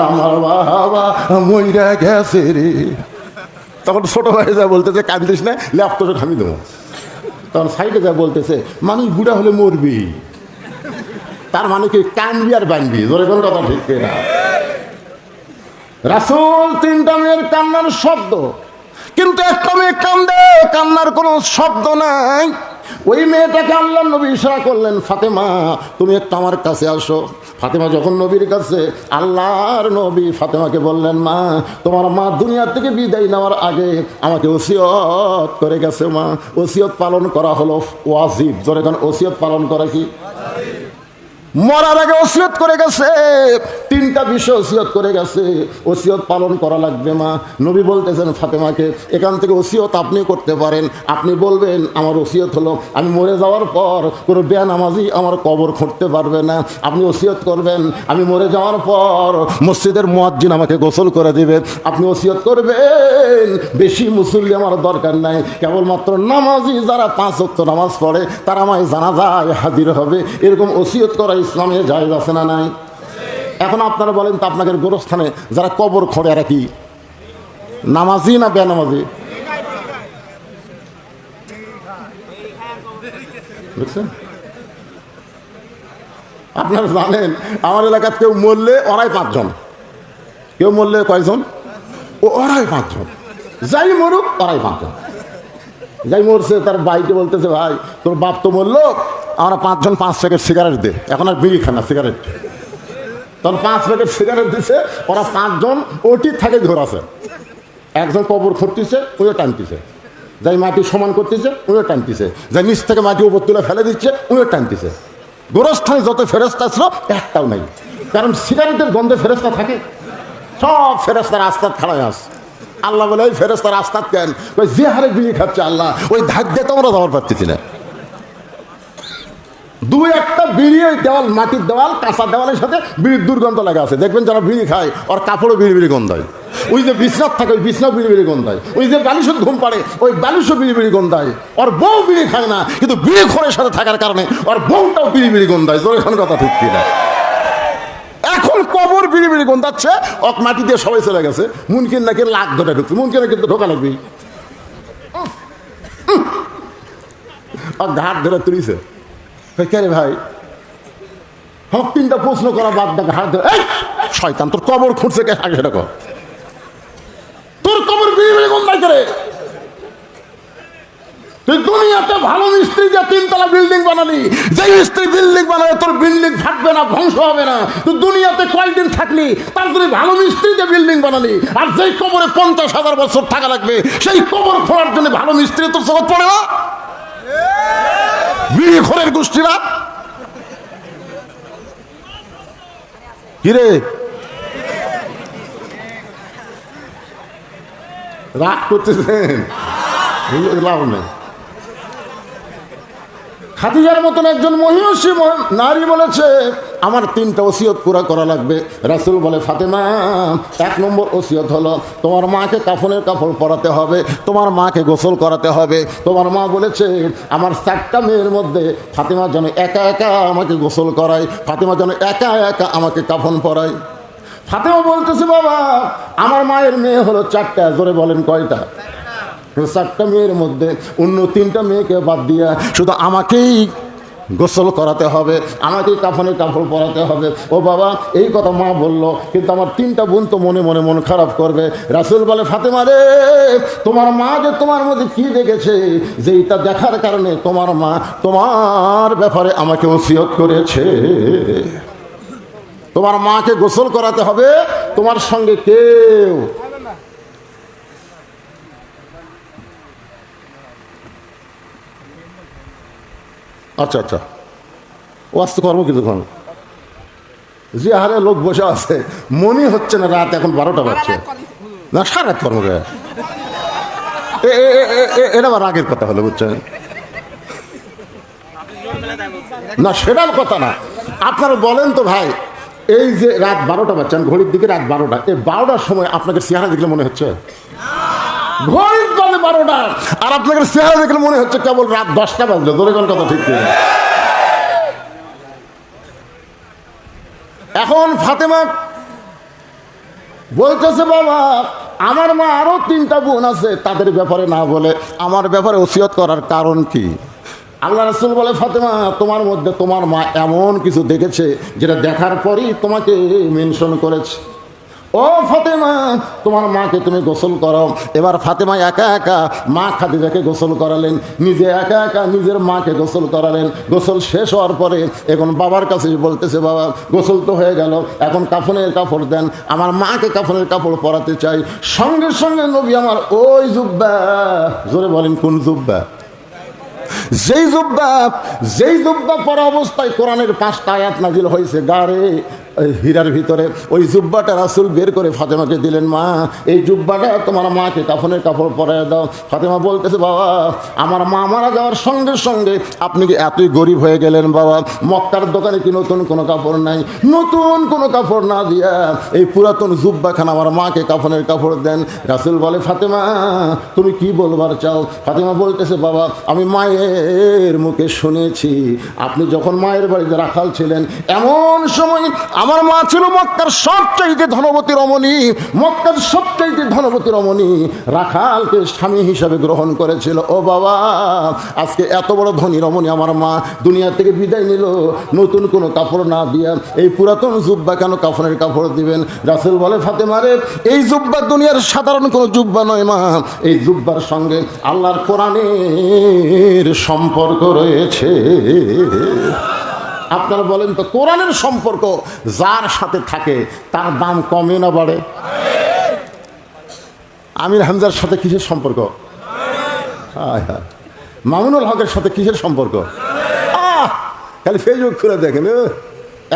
আমার বাবা মইরা গেছে রে। তখন ছোট ভাই যা বলতেছে, কান্দিস না, ল্যাপ তো আমি দেবো। তখন সাইডে যা বলতেছে, মানুষ বুড়া হলে মরবি, তার মানে কি কানবি আর বানবি। ধরে কোন কথা ঠিক না? রাসূল 3টা মেয়ের কান্নার শব্দ, কিন্তু একটা মেয়ে কান্দে, কান্নার কোনো শব্দ নাই। ওই মেয়েটাকে আল্লাহ নবী ইশারা করলেন, ফাতেমা তুমি একটু আমার কাছে আসো। ফাতেমা যখন নবীর কাছে, আল্লাহর নবী ফাতেমাকে বললেন, মা তোমার মা দুনিয়া থেকে বিদায় নেওয়ার আগে আমাকে ওসিয়ত করে গেছে। মা ওসিয়ত পালন করা হলো ওয়াজিব। জোরে কারণ ওসিয়ত পালন করা কি? মরার আগে ওসিয়ত করে গেছে, তিনটা বিষয় ওসিয়ত করে গেছে, ওসিয়ত পালন করা লাগবে। মা নবী বলতেছেন ফাতেমাকে, এখান থেকে ওসিয়ত আপনি করতে পারেন। আপনি বলবেন আমার ওসিয়ত হলো আমি মরে যাওয়ার পর কোনো বেনামাজি আমার কবর খুঁড়তে পারবে না। আপনি ওসিয়ত করবেন আমি মরে যাওয়ার পর মসজিদের মুয়াজ্জিন আমাকে গোসল করে দিবে। আপনি ওসিয়ত করবেন বেশি মুসল্লি আমার দরকার নাই, কেবলমাত্র নামাজি যারা 5 ওয়াক্ত নামাজ পড়ে তারা আমায় জানাজায় হাজির হবে। এরকম ওসিয়ত করা ইসলামে জায়েজ আছে না নাই? এখন আপনারা বলেন তো, আপনাদের গোরস্থানে যারা কবর খোঁড়ে এরা কি নামাজি না বেনামাজি? বুঝছেন? আপনারা জানেন আমার এলাকার কেউ মরলে ওরাই 5 জন, কেউ মরলে কয়জন? ওরাই 5 জন, যাই মরুক ওরাই 5 জন। যাই মরছে তার বাইকে বলতেছে, ভাই তোর বাপ তো মরলো, আমরা 5 জন 5 প্যাকেট সিগারেট দে। এখন আর বিড়ি খানা সিগারেট, তখন 5 প্যাকেট সিগারেট দিছে। ওরা 5 জন ওটি থাকে ঘর আছে, একজন কবর খুঁড়তেছে ওইও টানতেছে, যাই মাটি সমান করতেছে ওইও টানতেছে, যাই নিচ থেকে মাটি উপর তুলে ফেলে দিচ্ছে ওইও টানতেছে। গোরস্থানে যত ফেরেস্তা ছিল একটাও নাই, কারণ সিগারেটের গন্ধে ফেরেস্তা থাকে। সব ফেরেস্তার আস্তাদ খাড়ায় আস। আল্লাহ বলে ওই ফেরেস্তার আস্তাদ কেন? ওই যে হারে বিড়ি খাচ্ছে আল্লাহ ওই ধাক দিয়ে তো আমরা যাওয়ার পারতেছি না। 2-1টা বিড়ি ওই দেওয়াল, মাটির দেওয়াল, কাঁচা দেওয়ালের সাথে বিড়ির দুর্গন্ধ লাগা আছে। দেখবেন যারা বিড়ি খায় ওর কাপড়ও বিড়ি বিড়ি গন্ধ হয়, ওই যে বিছনাথ থাকে ওই বিছনাও বিড়ি বিড়ি গন্ধ হয়, ওই যে বালিশত ঘুম পাড়ে ওই বালিশও বিড়ি বিড়ি গন্ধ হয়। ওর বউ বিড়ি খায় না, কিন্তু বিড়ি খোরের সাথে থাকার কারণে ওর বউটাও বিড়ি বিড়ি গন্ধ হয়। জোরে কথা ঠিক কিনা? এখন কবর বিড়ি বিড়ি গন্ধাচ্ছে, ওক মাটি দিয়ে সবাই চলে গেছে। মুনকিন নাকি লাখ ধরে ঢুকছে, মুনকিনে কিন্তু ঢোকা লাগবে। ঘাট ধরে তুলিছে, কে রে ভাই? হক 3টা প্রশ্ন করা বাদ দা, ঘাট ধরে, এই শয়তান তোর কবর খুঁড়ছে কে? আগে সেটা কর, তোর কবর বিড়ি বিড়ি গন্ধায় করে। তুই দুনিয়াতে ভালো মিস্ত্রি দিয়ে 3তলা বিল্ডিং বানালি, যে মিস্ত্রি বিল্ডিং বানাবে তোর বিল্ডিং থাকবে না, ধ্বংস হবে না। তুই দুনিয়াতে কয়েকদিন থাকলি, তার তুই ভালো মিস্ত্রি দিয়ে বিল্ডিং বানালি, আর যেই কবরে 50,000 বছর থাকা লাগবে সেই কবর খোঁড়ার জন্য ভালো মিস্ত্রি তোর চোখে পড়ে না? বিড়ি খোরের গোষ্ঠীরা কিরে রাগ করতেছেন? লাভ নেই। খাদিজার মতন একজন মহিষী নারী বলেছে আমার 3টা ওসিয়ত পুরা করা লাগবে। রাসূল বলে, ফাতেমা 1 নম্বর ওসিয়ত হলো তোমার মাকে কাফনের কাপড় পরাতে হবে, তোমার মাকে গোসল করাতে হবে। তোমার মা বলেছে আমার 4টা মেয়ের মধ্যে ফাতেমা যেন একা একা আমাকে গোসল করায়, ফাতেমা যেন একা একা আমাকে কাফন পরায়। ফাতেমা বলতেছে, বাবা আমার মায়ের মেয়ে হলো 4টা। জোরে বলেন কয়টা? 4টা মেয়ের মধ্যে অন্য 3টা মেয়েকে বাদ দিয়া শুধু আমাকেই গোসল করাতে হবে, আমাকেই কাফনের কাপড় পরাতে হবে। ও বাবা এই কথা মা বলল, কিন্তু আমার 3টা বোন তো মনে মনে মন খারাপ করবে। রাসূল বলে, ফাতেমা রে তোমার মা যে তোমার মধ্যে কি দেখেছে, যেটা দেখার কারণে তোমার মা তোমার ব্যাপারে আমাকে ওসিয়ত করেছে। তোমার মাকে গোসল করাতে হবে, তোমার সঙ্গে কেউ আচ্ছা আচ্ছা ওয়াস্ত কর্ম কিছুক্ষণ যে হারে লোক বসে আছে মনে হচ্ছে না রাত এখন 12টা বাজছে না, সারা রাত কর্ম এটা আবার রাগের কথা হলো, বুঝছেন না? সেটার কথা না। আপনারা বলেন তো ভাই, এই যে রাত 12টা বাজছেন, ঘড়ির দিকে রাত 12টা, এই 12টার সময় আপনাকে চেহারা দেখলে মনে হচ্ছে ঘড়ির বাজে 12টা, আর আপনাকে চেহারা দেখলে মনে হচ্ছে কেবল রাত 10টা বাজলো। ধরে কোন কথা ঠিক নেই। এখন ফাতেমা বলতেছে, বাবা আমার মা আরো 3টা বোন আছে, তাদের ব্যাপারে না বলে আমার ব্যাপারে ওসিয়ত করার কারণ কি? আল্লাহ রাসূল বলে, ফাতেমা তোমার মধ্যে তোমার মা এমন কিছু দেখেছে যেটা দেখার পরই তোমাকে মেনশন করেছে। ও ফাতেমা, তোমার মাকে তুমি গোসল করো। এবার ফাতেমা একা একা মা খাদিজাকে গোসল করালেন, নিজে একা একা নিজের মাকে গোসল করালেন। গোসল শেষ হওয়ার পরে এখন বাবার কাছে বলতেছে, বাবা গোসল তো হয়ে গেল, এখন কাফনের কাপড় দেন, আমার মাকে কাফনের কাপড় পরাতে চাই। সঙ্গে সঙ্গে নবী আমার ওই জুব্বা, জোরে বলেন কোন জুব্বা, যেই জুব্বা পরা অবস্থায় কোরআনের 5টা আয়াত নাজিল হয়েছে গারে হীরার ভিতরে, ওই জুব্বাটা রাসূল বের করে ফাতেমাকে দিলেন, মা এই জুব্বাটা তোমার মাকে কাফনের কাপড় পরায় দাও। ফাতেমা বলতেছে, বাবা আমার মা মারা যাওয়ার সঙ্গে সঙ্গে আপনি কি এতই গরিব হয়ে গেলেন বাবা? মক্কার দোকানে কি নতুন কোনো কাপড় নাই? নতুন কোনো কাপড় না দিয়া এই পুরাতন জুব্বাখানা আমার মাকে কাফনের কাপড় দেন। রাসূল বলে, ফাতেমা তুমি কি বলবার চাও? ফাতেমা বলতেছে, বাবা আমি মায়ের মুখে শুনেছি আপনি যখন মায়ের বাড়িতে রাখাল ছিলেন, এমন সময় আমার মা ছিল মক্কার সবচাইতে ধনবতী রমণী, মক্কার সবচাইতে ধনবতী রমণী, রাখালকে স্বামী হিসাবে গ্রহণ করেছিল। ও বাবা, আজকে এত বড় ধনী রমণী আমার মা দুনিয়া থেকে বিদায় নিল, নতুন কোনো কাপড় না দিয়া এই পুরাতন জুব্বা কেন কাফনের কাপড় দিবেন? রাসূল বলে, ফাতেমা রে, এই জুব্বা দুনিয়ার সাধারণ কোনো জুব্বা নয় মা, এই জুব্বার সঙ্গে আল্লাহর কোরআনের সম্পর্ক রয়েছে। আপনারা বলেন তো, কোরআনের সম্পর্ক যার সাথে থাকে তার দাম কমে না বাড়ে? আমির হামজার সাথে কিসের সম্পর্ক? মামুনুল হকের সাথে কিসের সম্পর্ক? খালি ফেসবুক খুলে দেখেন,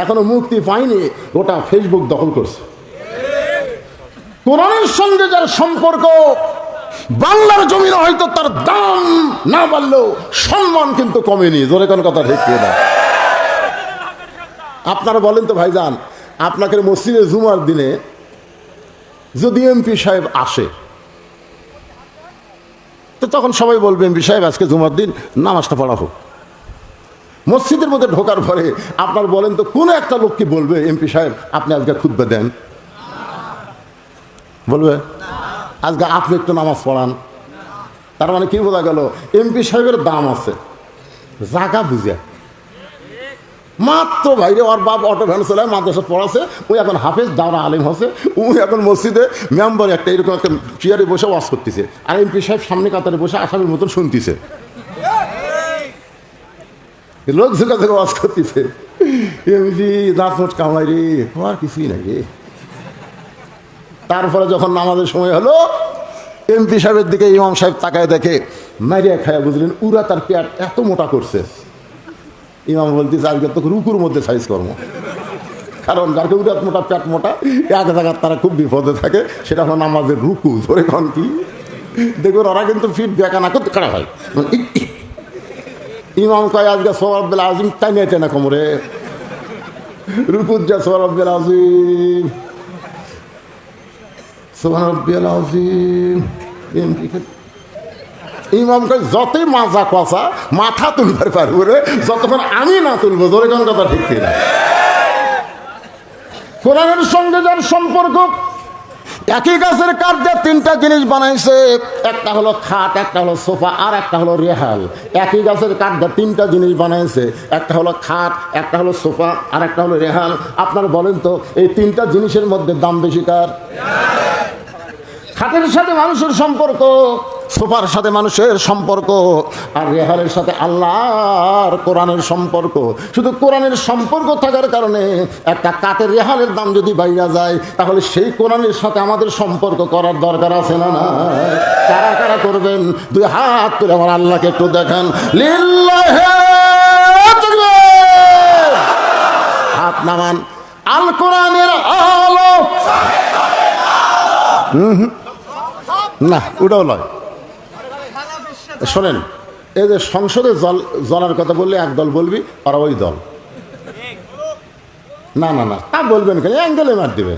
এখনো মুক্তি পায়নি, গোটা ফেসবুক দখল করছে। কোরআনের সঙ্গে যার সম্পর্ক, বাংলার জমিনে হয়তো তার দাম না বাড়লেও সম্মান কিন্তু কমেনি। জোরে কোন কথা ঠিক না? আপনারা বলেন তো ভাইজান, আপনাকে মসজিদে জুমার দিনে যদি এমপি সাহেব আসে, তো তখন সবাই বলবে, এমপি সাহেব আজকে জুমার দিন নামাজটা পড়া হোক। মসজিদের মধ্যে ঢোকার পরে আপনার বলেন তো, কোনো একটা লোক কি বলবে, এমপি সাহেব আপনি আজকে খুতবা দেন? বলবে আজকে আপনি একটু নামাজ পড়ান। তার মানে কি বোঝা গেল? এমপি সাহেবের দাম আছে, জায়গা বুঝে। মাত্র বাইরে ওর বাপ অটো ভ্যান চলে মাদ্রাসা পড়াছে, ওই এখন হাফেজ দাওরা আলিম হচ্ছে, ওই এখন মসজিদে মেম্বার একটা এরকম একটা চেয়ারে বসে ওয়াজ করতেছে, আর এমপি সাহেব সামনে কাতারে বসে আসামের মতন শুনতেছে, লোক ঝুঁকা থেকে ওয়াজ করতেছে। এমপি দাঁত মোট কামাই রে, আর কিছুই নাই রে। তারপরে যখন নামাজের সময় হলো, এমপি সাহেবের দিকে ইমাম সাহেব তাকায় দেখে, মারিয়া খায়া বুঝলেন উরা তার পেট এত মোটা করছে। ইমাম বলতেছে, আজকে তো রুকুর মধ্যে সাইজ কর্ম, কারণ যাকে উরাত মোটা পেট মোটা এক জায়গায় তারা খুব বিপদে থাকে, সেটা হলো নামাজের রুকু। ধরে কন কি দেখুন, ওরা কিন্তু ফিট বেকা না করতে খারাপ হয়। ইমাম কয়, আজকে সোহরাব বেলা আজিম তাই নিয়ে না কোমরে রুকুর যা সোহরাব বেলা আজিম, সোহরাব বেলা আজিম। ইমাম কয়, যতই মাজা কষা মাথা তুলবার পারবো রে, যতক্ষণ আমি না তুলবো। ধরে কোন কথা ঠিক কিনা? কোরআনের সঙ্গে যার সম্পর্ক, একই গাছের কাঠ দিয়ে 3টা জিনিস বানাইছে, একটা হলো খাট, একটা হলো সোফা, আর একটা হলো রেহাল। একই গাছের কাঠ দিয়ে 3টা জিনিস বানাইছে, একটা হলো খাট, একটা হলো সোফা, আর একটা হলো রেহাল। আপনারা বলেন তো, এই 3টা জিনিসের মধ্যে দাম বেশি কার? খাটের সাথে মানুষের সম্পর্ক, সোফার সাথে মানুষের সম্পর্ক, আর রেহালের সাথে আল্লাহর কোরআনের সম্পর্ক। শুধু কোরআনের সম্পর্ক থাকার কারণে একটা কাঠের রেহালের দাম যদি বাইরা যায়, তাহলে সেই কোরআনের সাথে আমাদের সম্পর্ক করার দরকার আছে না? না, কারা কারা করবেন? 2 হাত তুলে আমার আল্লাহকে একটু দেখান, লিল্লাহি হাত নামান। আল কোরআনের আলো না, ওটাও নয়। শোনেন, এই যে সংসদে জ্বলার কথা বললে এক দল বলবি, আর ওই দল না না না, তা বলবেন কেন? অ্যাঙ্গেলে মার দিবে।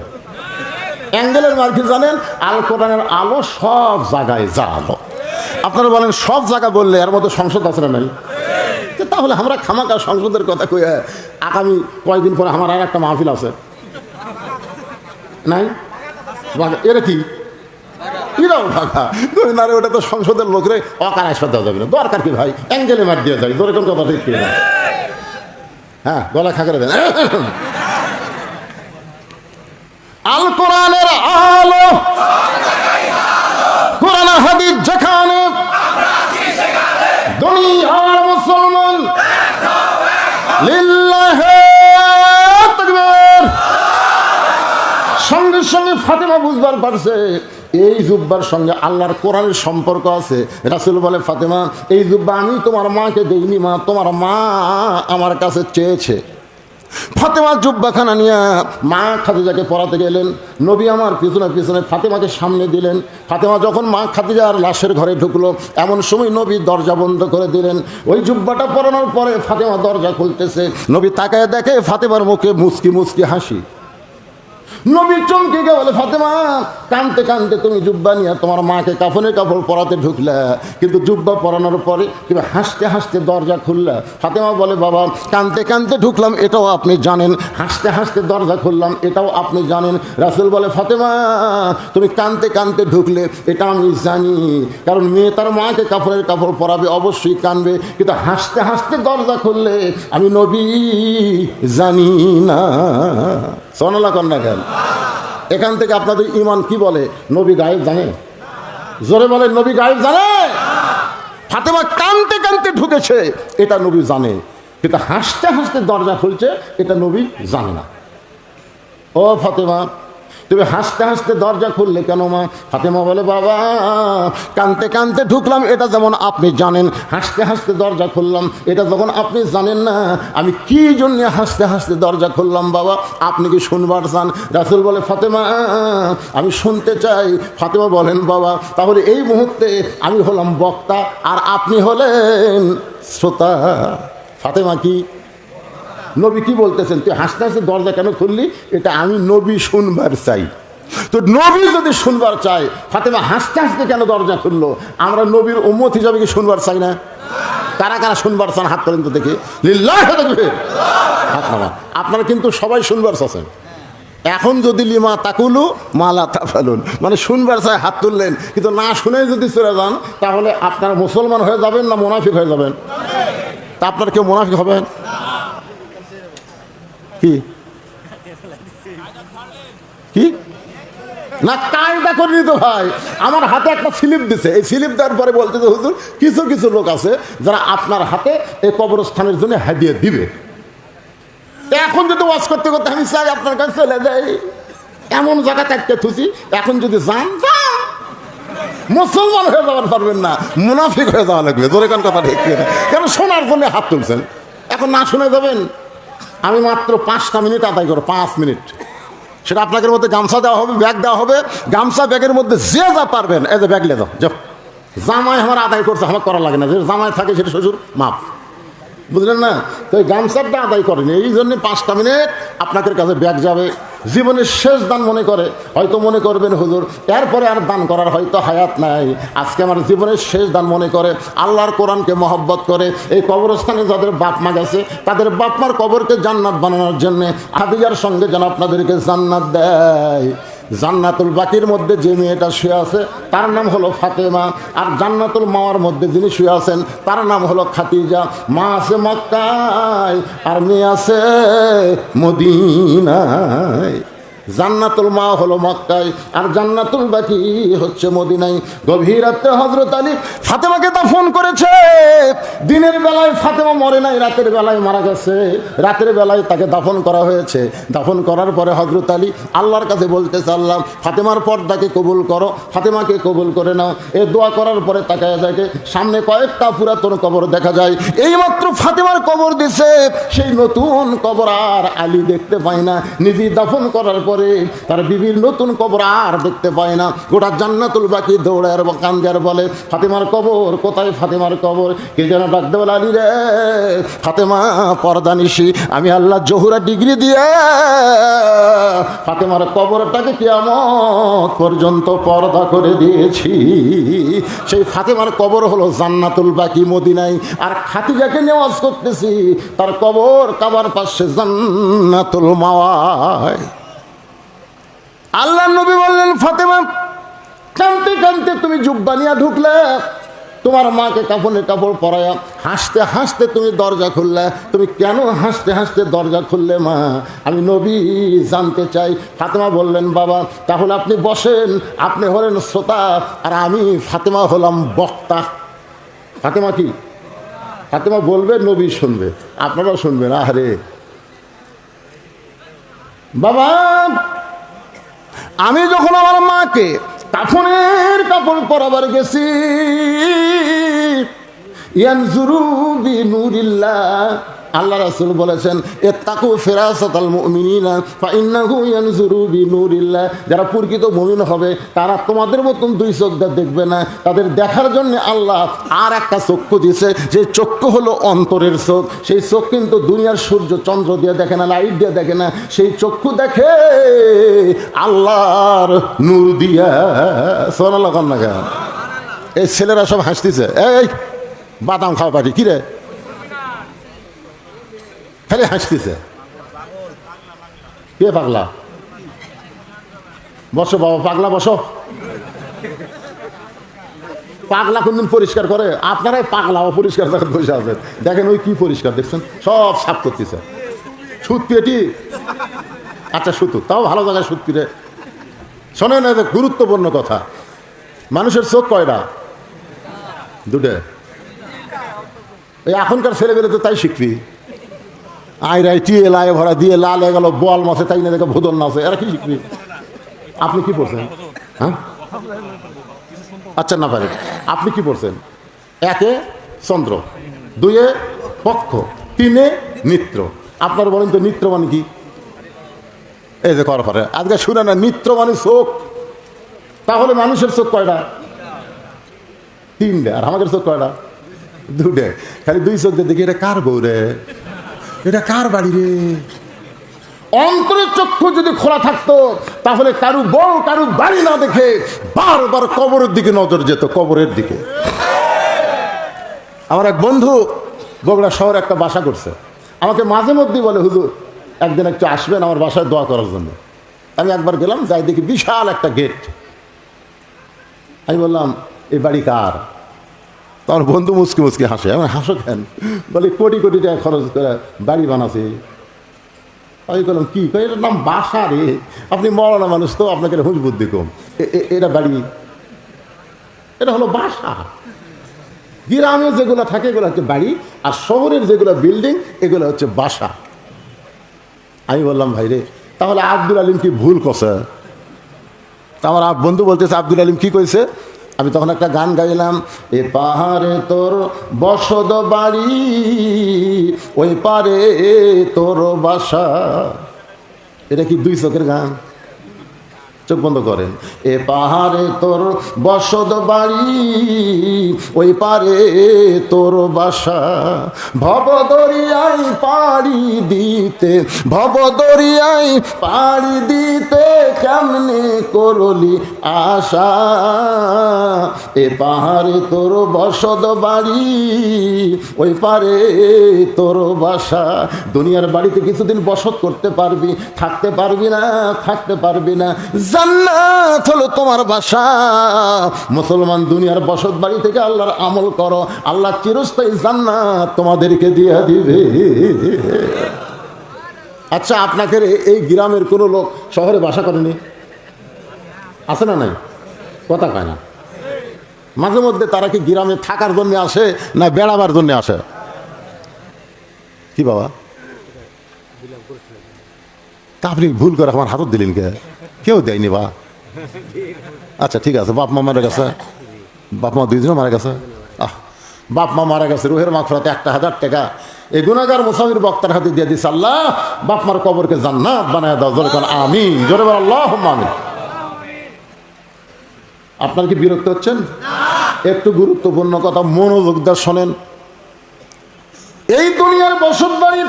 অ্যাঙ্গেলের মার কি জানেন? আল কোরআনের আলো সব জায়গায় যা আলো। আপনারা বলেন সব জায়গা বললে এর মধ্যে সংসদ আছে না নাই? তাহলে আমরা খামাকা সংসদের কথা কই, আগামী কয়েকদিন পরে আমার আর একটা মাহফিল আছে নাই? এরা কি ওটা তো সংসদের লোকরে অকার আসা দেওয়া যাবে না। দরকার কি ভাই? অ্যাঙ্গেলে মার দিয়ে যায়। দরকার কথা ঠিক কিনা? হ্যাঁ, গলা খাঁকড়ে দেন। আল কোরআনের আলো, কোরআন হাদিস যেখানে, দুনিয়ার মুসলমান লিল্লাহি তাকবীর। সঙ্গে সঙ্গে ফাতেমা বুঝবার পারছে এই জুব্বার সঙ্গে আল্লাহর কোরআনের সম্পর্ক আছে। রাসূল বলে, ফাতেমা, এই জুব্বা আমি তোমার মাকে দেইনি মা, তোমার মা আমার কাছে চেয়েছে। ফাতেমা জুব্বাখানা নিয়ে মা খাদিজাকে পরাতে গেলেন। নবী আমার পিছনে পিছনে ফাতেমাকে সামনে দিলেন। ফাতেমা যখন মা খাদিজার লাশের ঘরে ঢুকলো, এমন সময় নবী দরজা বন্ধ করে দিলেন। ওই জুব্বাটা পরানোর পরে ফাতেমা দরজা খুলতেছে। নবী তাকায় দেখে ফাতেমার মুখে মুচকি মুচকি হাসি। নবী চমকে গিয়ে বলে, ফাতেমা, কানতে কানতে তুমি জুব্বা নিয়ে তোমার মাকে কাফনের কাপড় পরাতে ঢুকলা, কিন্তু জুব্বা পরানোর পরে তুমি হাসতে হাসতে দরজা খুললা। ফাতেমা বলে, বাবা, কানতে কানতে ঢুকলাম এটাও আপনি জানেন, হাসতে হাসতে দরজা খুললাম এটাও আপনি জানেন। রাসূল বলে, ফাতেমা, তুমি কানতে কানতে ঢুকলে এটা আমি জানি, কারণ মেয়ে তার মাকে কাফনের কাপড় পরাবে, অবশ্যই কানবে, কিন্তু হাসতে হাসতে দরজা খুললে আমি নবী জানি না। সোনালা কন্যা কেন? এখান থেকে আপনাদের ইমান কি বলে? নবী গায়েব জানে? জোরে বলে, নবী গায়েব জানে? ফাতেমা কানতে কানতে ঢুকেছে এটা নবী জানে, কিন্তু হাসতে হাসতে দরজা খুলছে এটা নবী জানে না। ও ফাতেমা, তুমি হাসতে হাসতে দরজা খুললে কেন মা? ফাতেমা বলে, বাবা, কানতে কানতে ঢুকলাম এটা যেমন আপনি জানেন, হাসতে হাসতে দরজা খুললাম এটা যখন আপনি জানেন না, আমি কি জন্য হাসতে হাসতে দরজা খুললাম বাবা, আপনি কি শুনবার চান? রাসূল বলে, ফাতেমা, আমি শুনতে চাই। ফাতেমা বলেন, বাবা, তাহলে এই মুহূর্তে আমি হলাম বক্তা আর আপনি হলেন শ্রোতা। ফাতেমা কি? নবী কি বলতেছেন? তুই হাসতে হাসতে দরজা কেন খুললি? এটা আমি নবী শুনবার চাই। তো নবী যদি শুনবার চাই, ফাতেমা হাসতে হাসতে কেন দরজা খুললো? আমরা নবীর উম্মত হিসাবে কি শুনবার চাই না? কারা কারা শুনবার চান হাত পর্যন্ত দেখি, লিল্লাহি তাকবীর, হাত নামা। আপনারা কিন্তু সবাই শুনবার চাচ্ছেন। এখন যদি লিমা তাকুলু মালা তাফালুন, মানে শুনবার চাই হাত তুললেন, কিন্তু না শুনে যদি চলে যান, তাহলে আপনারা মুসলমান হয়ে যাবেন না মুনাফিক হয়ে যাবেন? তা আপনারা কেউ মুনাফিক হবেন কি? কি না কায়দা করে নিত ভাই। আমার হাতে একটা স্লিপ দিছে, এই স্লিপ দেওয়ার পরে বলতে যে, হুজুর, কিছু কিছু লোক আছে যারা আপনার হাতে এই কবরস্থানের জন্য হাদিয়া দিবে। এখন যদি ওয়াজ করতে করতে আমি চাই আপনার কাছে চলে যাই, এমন জায়গা কাটতে থুছি, এখন যদি যান মুসলমান হয়ে যাওয়ার পারবেন না, মুনাফিক হয়ে যাওয়া লাগবে। জোরে কোন কথা ঠিক না? কেন শোনার জন্য হাত তুলছেন, এখন না শুনে যাবেন। আমি মাত্র 5টা মিনিট আদায় করো, 5 মিনিট। সেটা আপনাদের মধ্যে গামছা দেওয়া হবে, ব্যাগ দেওয়া হবে। গামছা ব্যাগের মধ্যে যে যা পারবেন, এই যে ব্যাগ লে দাও, যাও। জামাই আমার আদায় করছে, আমার করা লাগে না, যে জামাই থাকে সেটা শ্বশুর মাপ, বুঝলেন না? তো এই গামছাটা আদায় করেন, এই জন্য 5টা মিনিট আপনাদের কাছে ব্যাগ যাবে। জীবনের শেষ দান মনে করে, হয়তো মনে করবেন হুজুর এরপরে আর দান করার হয়তো হায়াত নাই, আজকে আমার জীবনের শেষ দান মনে করে, আল্লাহর কোরআনকে মহব্বত করে, এই কবরস্থানে যাদের বাপ মা গেছে তাদের বাপ মার কবরকে জান্নাত বানানোর জন্যে খাদিজার সঙ্গে যেন আপনাদেরকে জান্নাত দেয়। জান্নাতুল বাকির মধ্যে যে মেয়েটা শুয়ে আছে তার নাম হলো ফাতেমা, আর জান্নাতুল মাওয়ার মধ্যে যিনি শুয়ে আছেন তার নাম হলো খাদিজা। মা আছে মক্কায় আর মেয়ে আছে মদিনায়। জান্নাতুল মা হলো মক্কায় আর জান্নাতুল বাকি হচ্ছে মদিনায়। গভীর রাতে হযরত আলী ফাতেমাকে দাফন করেছে। দিনের বেলায় ফাতেমা মরে নাই, রাতের বেলায় মারা গেছে। রাতের বেলায় তাকে দাফন করা হয়েছে। দাফন করার পরে হযরত আলী আল্লাহর কাছে বলতেছে, আল্লাহ, ফাতেমার পর্দাকে কবুল করো, ফাতেমাকে কবুল করে নাও। এই দোয়া করার পরে তাকায় দেখে সামনে কয়েকটা পুরাতন কবর দেখা যায়। এইমাত্র ফাতেমার কবর দিছে, সেই নতুন কবর আর আলী দেখতে পায় না। নিজে দাফন করার পরে তার বিবির নতুন কবর আর দেখতে পায় না। গোটা জান্নাতুল বাকি দৌড়ার কান্দার বলে, ফাতেমার কবর কোথায়? ফাতেমার কবর। কে যেন ডাকতে বলে, আলী রে, ফাতেমা পর্দা নিশি, আমি আল্লাহ জহুরা ডিগ্রি দিয়ে ফাতেমার কবরটাকে কিয়ামত পর্যন্ত পর্দা করে দিয়েছি। সেই ফাতেমার কবর হলো জান্নাতুল বাকি মদিনায়। আর খাদিজাকে নেওয়াজ করতেছি, তার কবর কাবার পাশে জান্নাতুল মাওয়ায়। আল্লাহ নবী বললেন, ফাতেমা, কানতে কানতে তুমি জুব্বা নিয়ে ঢুকলে, তোমার মাকে কাফনের কাপড় পরায়া হাসতে হাসতে তুমি দরজা খুললে, তুমি কেন হাসতে হাসতে দরজা খুললে মা? আমি নবী জানতে চাই। ফাতেমা বললেন, বাবা তাহলে আপনি বসেন, আপনি হলেন শ্রোতা আর আমি ফাতেমা হলাম বক্তা। ফাতেমা কি? ফাতেমা বলবে, নবী শুনবে, আপনারাও শুনবেন। আরে বাবা, আমি যখন আমার মাকে কাফনের কাপড় পরাবার গেছি, ইয়ানজুরু বিনুরিল্লাহ, আল্লাহ রাসূল বলেছেন ইত্তাকু ফিরাসাতাল মুমিনিনা ফাইন্নাহু ইয়ানজুরু বিনুরিল্লাহ, যারা প্রকৃত মুমিন হবে তারা তোমাদের মতন দুই চোখ দিয়ে দেখবে না, তাদের দেখার জন্য আল্লাহ আর একটা চক্ষু দিয়েছে, যে চক্ষু হলো অন্তরের চোখ। সেই চোখ কিন্তু দুনিয়ার সূর্য চন্দ্র দিয়ে দেখে না, লাইট দিয়ে দেখে না, সেই চক্ষু দেখে আল্লাহর নূর দিয়া। সুবহানাল্লাহ কন্যা। এই ছেলেরা সব হাসতেছে, এই বাদাম খাওয়া পারি কি রে, খালি হাসতেছে। কে পাগলা? বসো বাবা, পাগলা বসো। পাগলা কোনদিন পরিষ্কার করে? আপনারাই পাগলা পরিষ্কার করে বসে আছেন। দেখেন ওই কি পরিষ্কার দেখছেন, সব সাফ করতেছে। সুত পেটি, আচ্ছা সুতো, তাও ভালো জায়গায় সুত পিড়ে। শোনেন, গুরুত্বপূর্ণ কথা, মানুষের চোখ কয়টা? দুটো। এই এখনকার ছেলেবেলে তো তাই শিখবি, আইরাই টিয়ে লায়ে ভরা দিয়ে লাল হয়ে গেল, বল মাছে তাই না দেখে ভোদন নাচে, এরা কি শিখবি? আপনি কি পড়ছেন? হ্যাঁ আচ্ছা না পারে, আপনি কি পড়ছেন? একে চন্দ্র, দুয়ে পক্ষ, তিনে নিত্র। আপনার বলেন তো নিত্র মানে কি? এই যে কর পারে আজকে শুনে না, নিত্র মানে চোখ। তাহলে মানুষের চোখ কয়টা? তিনটে। আর আমাদের চোখ কয়টা? দুটে। খালি দুই চোখ দিয়ে দেখি এটা কার বউ রে, এটা কার বাড়ি রে। অন্তরের চক্ষু যদি খোলা থাকতো তাহলে কারু বউ কারু বাড়ি না দেখে বারবার কবরের দিকে নজর যেত, কবরের দিকে। আমার এক বন্ধু বগুড়া শহরে একটা বাসা করছে, আমাকে মাঝে মধ্যেই বলে, হুজুর একদিন একটু আসবেন আমার বাসায় দোয়া করার জন্য। আমি একবার গেলাম, যাই দেখি বিশাল একটা গেট। আমি বললাম, এই বাড়ি কার? আমার বন্ধু মুচকি মুচকি হাসে। আমি হাসো কেন? বলে কোটি কোটি টাকা খরচ করে বাড়ি বানাছে। আমি বললাম কি? এটার নাম বাসা রে, আপনি মরানা মানুষ তো, আপনাকে হুঁশ বুদ্ধি কম। এটা বাড়ি, এটা হলো বাসা। গ্রামে যেগুলো থাকে এগুলো হচ্ছে বাড়ি, আর শহরের যেগুলো বিল্ডিং এগুলো হচ্ছে বাসা। আমি বললাম, ভাই রে তাহলে আব্দুল আলিম কি ভুল করছে? তা আমার বন্ধু বলতেছে, আব্দুল আলিম কি কইছে? আমি তখন একটা গান গাইলাম, এ পাহাড়ে তোর বসত বাড়ি, ওই পারে তোর বাসা। এটা কি দুই চোখের গান? চোখ বন্ধ করেন। এ পাহাড়ে তোর বসত বাড়ি, ওই পারে তোর বাসা। ভবদরিয়ায় পাড়ি দিতে, ভবদরিয়ায় পাড়ি দিতে কেমনে করলি আশা। এ পাহাড়ে তোর বসত বাড়ি, ওই পারে তোর বাসা। দুনিয়ার বাড়িতে কিছুদিন বসত করতে পারবি, থাকতে পারবি না, থাকতে পারবি না। জান্নাত হলো তোমার বাসা। মুসলমান দুনিয়ার বসত বাড়ি থেকে আল্লাহর আমল করো, আল্লাহ চিরস্থায়ী জান্নাত তোমাদেরকে দিয়ে দিবে। আচ্ছা, আপনাকে এই গ্রামের কোনো লোক শহরে বাসা করেনি? আছে না? নাই, কথা কয় না। মাঝে মধ্যে তারা কি গ্রামে থাকার জন্য আসে না বেড়াবার জন্য আসে? কি বাবা, তা আপনি ভুল করে আমার হাতত দিলেন কে? কেউ দেয়নি বা। আচ্ছা ঠিক আছে, বাপ মা মারা গেছে, বাপ মা দুইজনও মারা গেছে। বাপ মা মারা গেছে, রুহের মাগফিরাতে 1000 টাকা এই গুনাহগার মুসাফির বক্তার হাতে দিয়ে দিস। আল্লাহ বাপ মার কবরকে জান্নাত বানায় দাও। জোরে বলেন আমিন, জোরে বলেন আল্লাহুম্মা আমিন। আপনার কি বিরক্ত হচ্ছেন? একটু গুরুত্বপূর্ণ কথা মনোযোগ দিয়ে শোনেন। এই দুনিয়ার বসত বাড়ি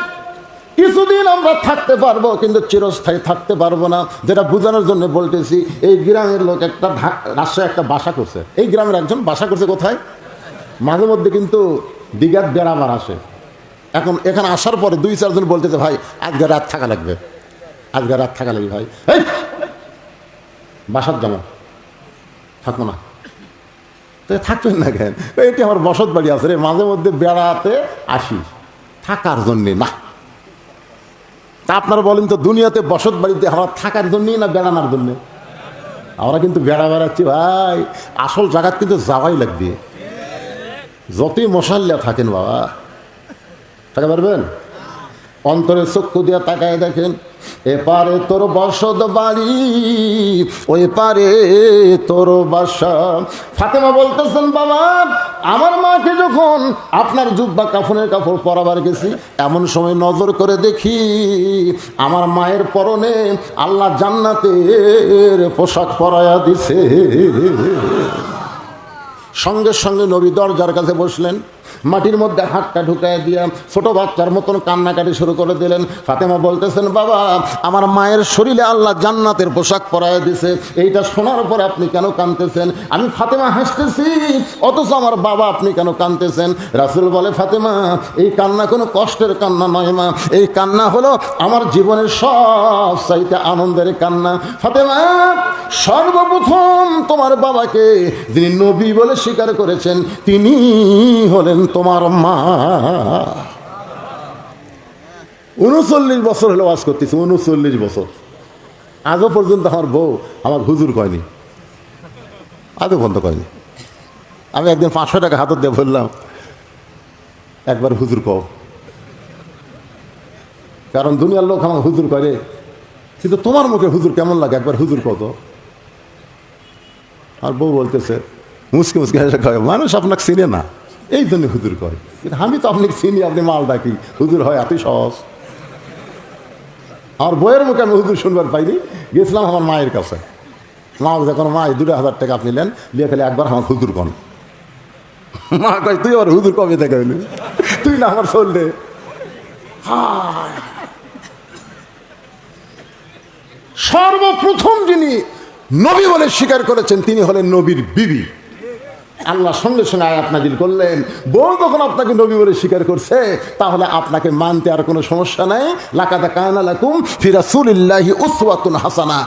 কিছুদিন আমরা থাকতে পারবো, কিন্তু চিরস্থায়ী থাকতে পারবো না। যেটা বোঝানোর জন্য বলতেছি, এই গ্রামের লোক একটা রাজশাহী একটা বাসা করছে, এই গ্রামের একজন বাসা করছে কোথায়? মাঝে মধ্যে কিন্তু দিঘাত বেড়াবার আসে। এখন এখানে আসার পরে 2-4 জন বলতেছে, ভাই আজকে রাত থাকা লাগবে, আজকে রাত থাকা লাগবে। ভাই এই বাসার যাবো, থাকবো না। তো থাকবেন না কেন? এটি আমার বসত বাড়ি আছে রে, মাঝে মধ্যে বেড়াতে আসি, থাকার জন্যে না। তা আপনারা বলেন তো, দুনিয়াতে বসত বাড়িতে আমরা থাকার জন্যই না বেড়ানোর জন্যে? আমরা কিন্তু বেড়াচ্ছি ভাই, আসল জায়গাত কিন্তু যাওয়াই লাগবে। যতই মশাল্লা থাকেন বাবা, থাকতে পারবেন? অন্তরে চক্ষু দিয়ে তাকায় দেখেন, এপারে তোর বসত বাড়ি, ওই পারে তোর বাসা। ফাতেমা বলতেছেন, বাবা আমার মাকে যখন আপনার জুব্বা কাফনের কাপড় পরাবার গেছি, এমন সময় নজর করে দেখি আমার মায়ের পরনে আল্লাহ জান্নাতের পোশাক পরায়া দিছে। সঙ্গে সঙ্গে নবী দরজার কাছে বসলেন, মাটির মধ্যে হাতটা ঢুকায় দিয়া ছোট বাচ্চার মতন কান্নাকাটি শুরু করে দিলেন। ফাতেমা বলতেছেন, বাবা আমার মায়ের শরীরে আল্লাহ জান্নাতের পোশাক পরায় দিছে, এইটা শোনার পরে আপনি কেন কাঁদতেছেন? আমি ফাতেমা হাসতেছি, অথচ আমার বাবা আপনি কেন কাঁদতেছেন? রাসূল বলে, ফাতেমা এই কান্না কোনো কষ্টের কান্না নয় মা, এই কান্না হলো আমার জীবনের সব চাইতে আনন্দের কান্না। ফাতেমা সর্বপ্রথম তোমার বাবাকে যিনি নবী বলে স্বীকার করেছেন, তিনি হলেন তোমার মা। 39 বছর হলো ওয়াজ করতেছি, 39 বছর। আজও পর্যন্ত আমার বউ আমার হুজুর কয়নি, আজও বন্ধ কয়নি। আমি একদিন 500 টাকা হাতত দিয়ে বললাম, একবার হুজুর কও, কারণ দুনিয়ার লোক আমার হুজুর করে, কিন্তু তোমার মুখে হুজুর কেমন লাগে, একবার হুজুর কত। আর বউ বলতেছে মুসকি মুসকি হেসে কয়, মানুষ আপনাকে চিনে না এই জন্য হুজুর কয়, কিন্তু আমি তো আপনাকে চিনি, আপনি মাল ডাকি, হুজুর হয় এতই সহজ। আমার বইয়ের মুখে আমি হুজুর শুনবার পাইনি। গেছিলাম আমার মায়ের কাছে, মা যখন মা 2000 টাকা আপনি নেন, নিয়ে খেলে একবার আমার হুজুর কন। মা কয়, তুই আমার হুজুর কবে থেকে হইলি, তুই না আমার চললে। সর্বপ্রথম যিনি নবী বলে স্বীকার করেছেন, তিনি হলেন নবীর বিবি। আল্লাহ সঙ্গে সঙ্গে আয়াত নাযিল করলেন, বউ যখন আপনাকে নবী বলে স্বীকার করছে, তাহলে আপনাকে মানতে আর কোনো সমস্যা নাই। লাকাদ কানা লাকুম ফি রাসূলিল্লাহি উসওয়াতুন হাসানা,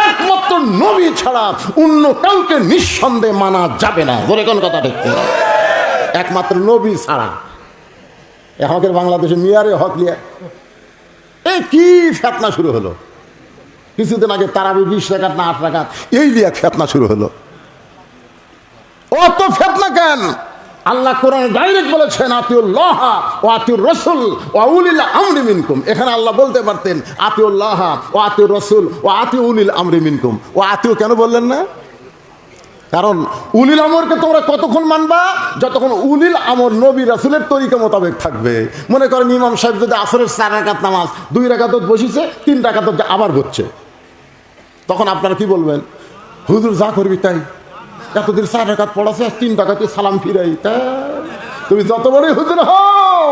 একমাত্র নবী ছাড়া অন্য কাউকে নিঃসন্দেহে মানা যাবে না। বলে কোন কথা ঠিক, একমাত্র নবী ছাড়া। আমাদের বাংলাদেশে মিয়ারে হক লিয়া এই কি ফেতনা শুরু হলো। কিছুদিন আগে তারাবি 20 রাকাত না 8 রাকাত, এই লিয়া ফেতনা শুরু হলো। অত ফেতনা কেন? আল্লাহ কোরআনে ডাইরেক্ট বলেছেন, আতিউল্লাহ ওয়া আতিউর রাসূল ওয়া উলিল আমরি মিনকুম। এখানে আল্লাহ বলতে পারতেন আতিউল্লাহ ওয়া আতিউর রাসূল ওয়া আতিউ উলিল আমরি মিনকুম। ও আতিউ কেন বললেন না? কারণ উলিল আমরকে তোমরা কতক্ষণ মানবা, যতক্ষণ উলিল আমর নবী রাসূলের তরিকা মোতাবেক থাকবে। মনে করেন ইমাম সাহেব যদি আসরের 4 রাকাত নামাজ 2 রাকাত বসিছে, 3 রাকাত আবার হচ্ছে, তখন আপনারা কি বলবেন? হুজুর যা করবি তাই, এতদিন 4 রাকাত পড়াছে, 3 রাকাতে সালাম ফিরাই। তা তুমি যত বড়ই হুজুর হও,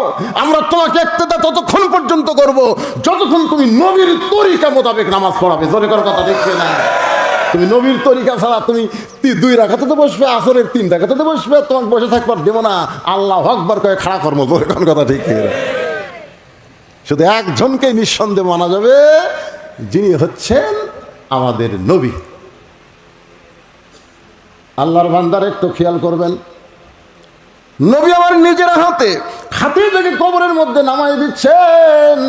আমরা তোমাকে ইক্তেদা ততক্ষণ পর্যন্ত করব যতক্ষণ তুমি নবীর তরিকা মোতাবেক নামাজ পড়াবে। জোরে করে কথা দেখবে না, তুমি নবীর তরিকা ছাড়া তুমি 2 রাকাতে তো বসবে, আসরের 3 রাকাতে তো বসবে, তোমাকে বসে থাকবার দেবো না। আল্লাহু আকবার কয়ে খাড়া কর্ম। জোরে কোন কথা ঠিক। শুধু একজনকে নিঃসন্দেহে মানা যাবে, যিনি হচ্ছেন আমাদের নবী। আল্লাহর বান্দার একটু খেয়াল করবেন, নবী আমার নিজের হাতে খাদিজাকে কবরের মধ্যে নামাই দিচ্ছেন।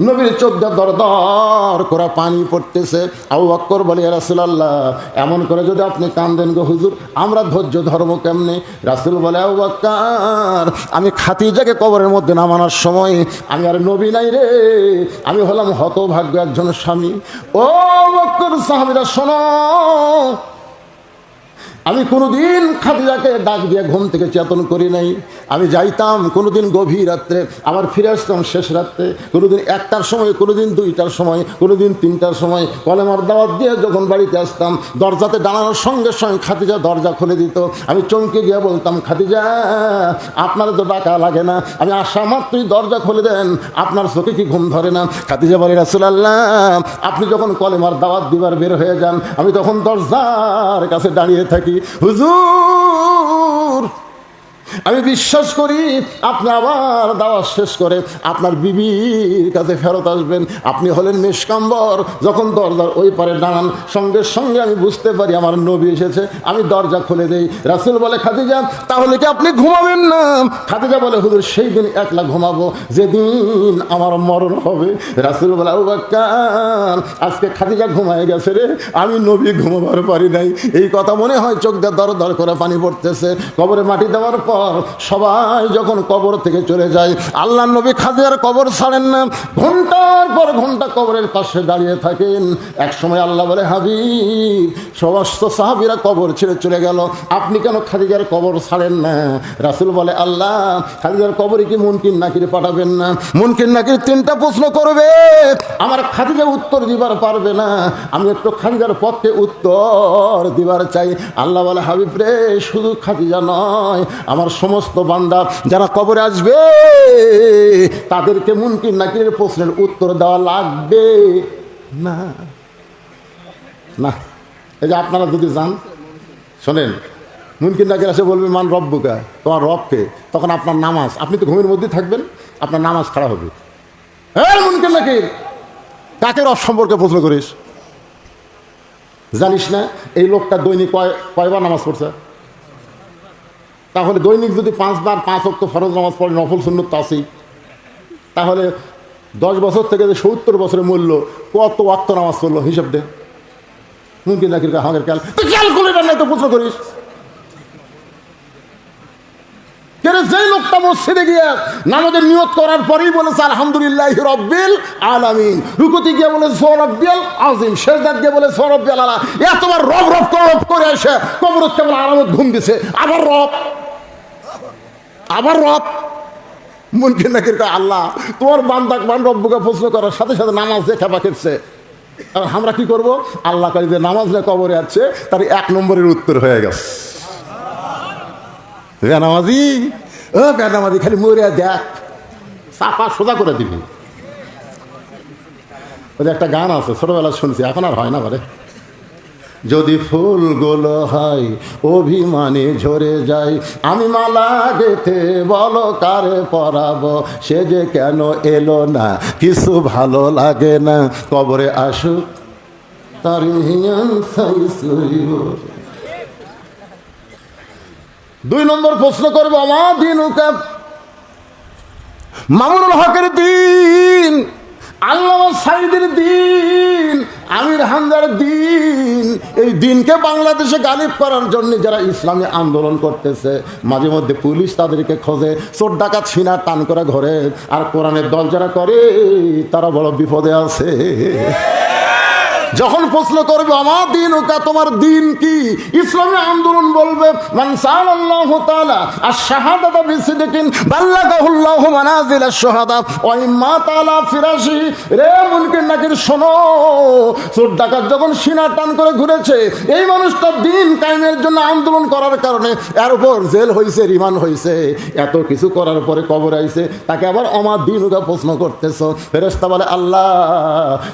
নবীর চোখ দিয়ে দর দর করে পানি পড়তেছে। আবু বকর বলে, ইয়া রাসূলুল্লাহ, এমন করে যদি আপনি কান্দেন গো হুজুর, আমরা ধৈর্য ধর্ম কেমনে? রাসূল বলে, আবু বকর, আমি খাদিজাকে কবরের মধ্যে নামানোর সময় আমি আর নবী নাই রে, আমি হলাম হতভাগ্য একজন স্বামী। ও বকর সাহাবীরা শোনো, আমি কোনোদিন খাদিজাকে ডাক দিয়ে ঘুম থেকে চেতন করি নাই। আমি যাইতাম কোনোদিন গভীর রাত্রে, আবার ফিরে আসতাম শেষ রাত্রে, কোনোদিন 1টার সময়, কোনোদিন 2টার সময়, কোনোদিন 3টার সময়। কলেমার দাওয়াত দিয়ে যখন বাড়িতে আসতাম, দরজাতে দাঁড়ানোর সঙ্গে সঙ্গে খাদিজা দরজা খুলে দিত। আমি চমকে গিয়ে বলতাম, খাদিজা আপনার তো ডাকা লাগে না, আমি আসা মাত্রই দরজা খুলে দেন, আপনার চোখে কি ঘুম ধরে না? খাদিজা বলে, রাসূলুল্লাহ, আপনি যখন কলেমার দাওয়াত দিবার বের হয়ে যান, আমি তখন দরজার কাছে দাঁড়িয়ে থাকি। হুজুর আমি বিশ্বাস করি আপনি আবার দাওয়াত শেষ করে আপনার বিবির কাছে ফেরত আসবেন। আপনি হলেন নিষ্কাম্বর, যখন দরজার ওই পারে দাঁড়ান সঙ্গে সঙ্গে আমি বুঝতে পারি আমার নবী এসেছে, আমি দরজা খুলে দেই। রাসূল বলে, খাদিজা তাহলে কি আপনি ঘুমাবেন না? খাদিজা বলে, হুজুর সেই দিন একলা ঘুমাবো যেদিন আমার মরণ হবে। রাসূল বলে, আবু বকর আজকে খাদিজা ঘুমায় গেছে রে, আমি নবী ঘুমাবার পারি নাই। এই কথা মনে হয় চোখ দিয়ে দর দর করে পানি পড়তেছে। কবরে মাটি দেওয়ার পর সবাই যখন কবর থেকে চলে যায়, আল্লাহর নবী খাদিজার কবর ছাড়েন না, ঘন্টার পর ঘন্টা কবরের পাশে দাঁড়িয়ে থাকেন। এক সময় আল্লাহ বলে, হাবিব সমস্ত সাহাবীরা কবর ছেড়ে চলে গেল, আপনি কেন খাদিজার কবর ছাড়েন না? রাসূল বলে, আল্লাহ খাদিজার কবরে কি মুনকির নাকির পাঠাবেন না? মুনকির নাকির তিনটা প্রশ্ন করবে, আমার খাদিজা উত্তর দিবার পারবে না, আমি একটু খাদিজার পক্ষে উত্তর দিবার চাই। আল্লাহ বলে, হাবিব রে শুধু খাদিজা নয়, আমার সমস্ত বান্দা যারা কবরে আসবে তাদেরকে মুনকির নাকিরের প্রশ্নের উত্তর দেওয়া লাগবে না। না, এই যে আপনারা যদি যান শোনেন, মুনকির নাকির এসে বলবে মান রব্বুকা, তোমার রবকে, তখন আপনার নামাজ, আপনি তো ঘুমের মধ্যে থাকবেন, আপনার নামাজ খারাপ হবে। হ্যাঁ মুনকির নাকির, কাকে রব সম্পর্কে প্রশ্ন করিস? জানিস না এই লোকটা দৈনিক কয়বার নামাজ পড়ছে? তাহলে দৈনিক যদি 5 বার 5 ওয়াক্ত ফরজ নামাজ পড়ে, নফল সুন্নত তো আছেই, তাহলে 10 বছর থেকে যে 70 বছরের মূল্য, কত ওয়াক্ত নামাজ পড়লো হিসাব দে। মুমকিন নাকির হাগের ক্যালকুলেটার নাই তো প্রশ্ন করিস? যেই লোকটা মসজিদে গিয়ে নামাজের নিয়ত করার পরেই বলেছে আলহামদুলিল্লাহি রাব্বিল আলামিন, রুকুতে গিয়ে বলে সুবহানাল্লাহিল আযীম, সিজদাত গিয়ে বলে সুবহানাল্লাহিল আলা, এতবার রব রব করে এসে কবরে কেবল আরামত ঘুম দিছে, আবার রব আবার রব। মুনকির নাকির কয়, আল্লাহ তোমার বান্দা মান রব্বুকে প্রশ্ন করার সাথে সাথে নামাজ দেখা পাচ্ছে, আমরা কি করব? আল্লাহ কয় যে নামাজ না কবরে আছে তার 1 নম্বরের উত্তর হয়ে গেছে। বেনামাজি ও বেনামাজি, খালি মরিয়া দেখ, চাপা সোজা করে দিবি। ওই একটা গান আছে ছোটবেলা শুনছি, এখন আর হয় না বলে, যদি ফুলগুলো হয় অভিমানে ঝরে যায়, আমি মালা গেথে বলো কারে পরাবো, সে যে কেন এলো না কিছু ভালো লাগে না, কবরে আসুক তার হিয়ান সাইসুইব। 2 নম্বর প্রশ্ন করবো, আমার দিন মামুনুল হকের দিন, আল্লামা সাঈদীর দিন, আমির হামজার দিন, এই দিনকে বাংলাদেশে গালিব করার জন্য যারা ইসলামী আন্দোলন করতেছে, মাঝে মধ্যে পুলিশ তাদেরকে খোঁজে, চোর ডাকাত ছিনা টান করে ঘরে, আর কোরআনের দল যারা করে তারা বড় বিপদে আছে। যখন প্রশ্ন করবে আমার দিন ওকা, তোমার দিন কি? ইসলামী আন্দোলন বলবে মান সাআলাল্লাহু তাআলা আশ-শাহাদাতা বিসিদকিন বাল্লাগাহুল্লাহু মানাজিল আশ-শুহাদা ওয়া ইম্মা তাআলা ফিরাশি। রে মুনকির নাকির শোনো, চোর ডাকাত যখন সিনা টান করে ঘুরেছে, এই মানুষটা দিন কায়েমের জন্য আন্দোলন করার কারণে এর উপর জেল হয়েছে, রিমান্ড হয়েছে, এত কিছু করার পরে কবর আইছে, তাকে আবার আমার দিন ওকা প্রশ্ন করতেছো। ফেরেশতা বলে আল্লাহ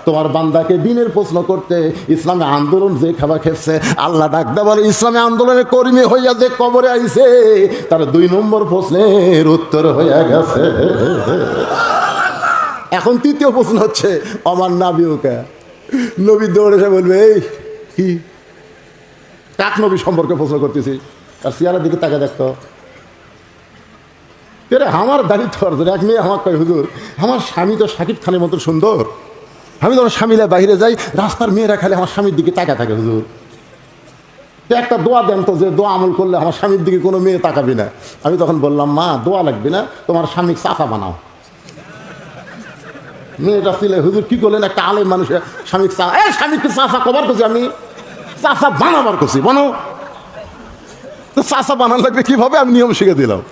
তোমার বান্দাকে দিনের প্রশ্ন করতে ইসলামী আন্দোলন যে খাবার খেয়েছে, আল্লাহ ডাকতে বলে ইসলামী আন্দোলনের কর্মী হইয়া যে কবরে আইছে তার 2 নম্বর প্রশ্নের উত্তর হইয়া গেছে। এখন 3য় প্রশ্ন হচ্ছে আমার নাবিওকা, নবী দৌড়ে এসে বলবে এই কি কাক নবী সম্পর্কে প্রশ্ন করতেছি, আর সিয়ারের দিকে তাকে দেখতো, আমার দাঁড়িয়ে তো এক মেয়ে আমার কয় হুজুর আমার স্বামী তো শাকিব খানের মতো সুন্দর, আমি যখন স্বামীরা বাইরে যাই রাস্তার মেয়েরা খালি আমার স্বামীর দিকে তাকা থাকে, হুজুর একটা দোয়া দেন তো, যে দোয়া আমল করলে আমার স্বামীর দিকে কোনো মেয়ে তাকাবি না। আমি তখন বললাম মা দোয়া লাগবে না, তোমার স্বামী চাচা বানাও। মেয়েটা ছিল হুজুর কি করলেন, একটা আলেম মানুষের স্বামীকে স্বামীকে চাচা কবার করছি, আমি চাচা বানাবার করছি, বানো তো চাচা বানানো লাগবে কিভাবে, আমি নিয়ম শিখে দিলাম।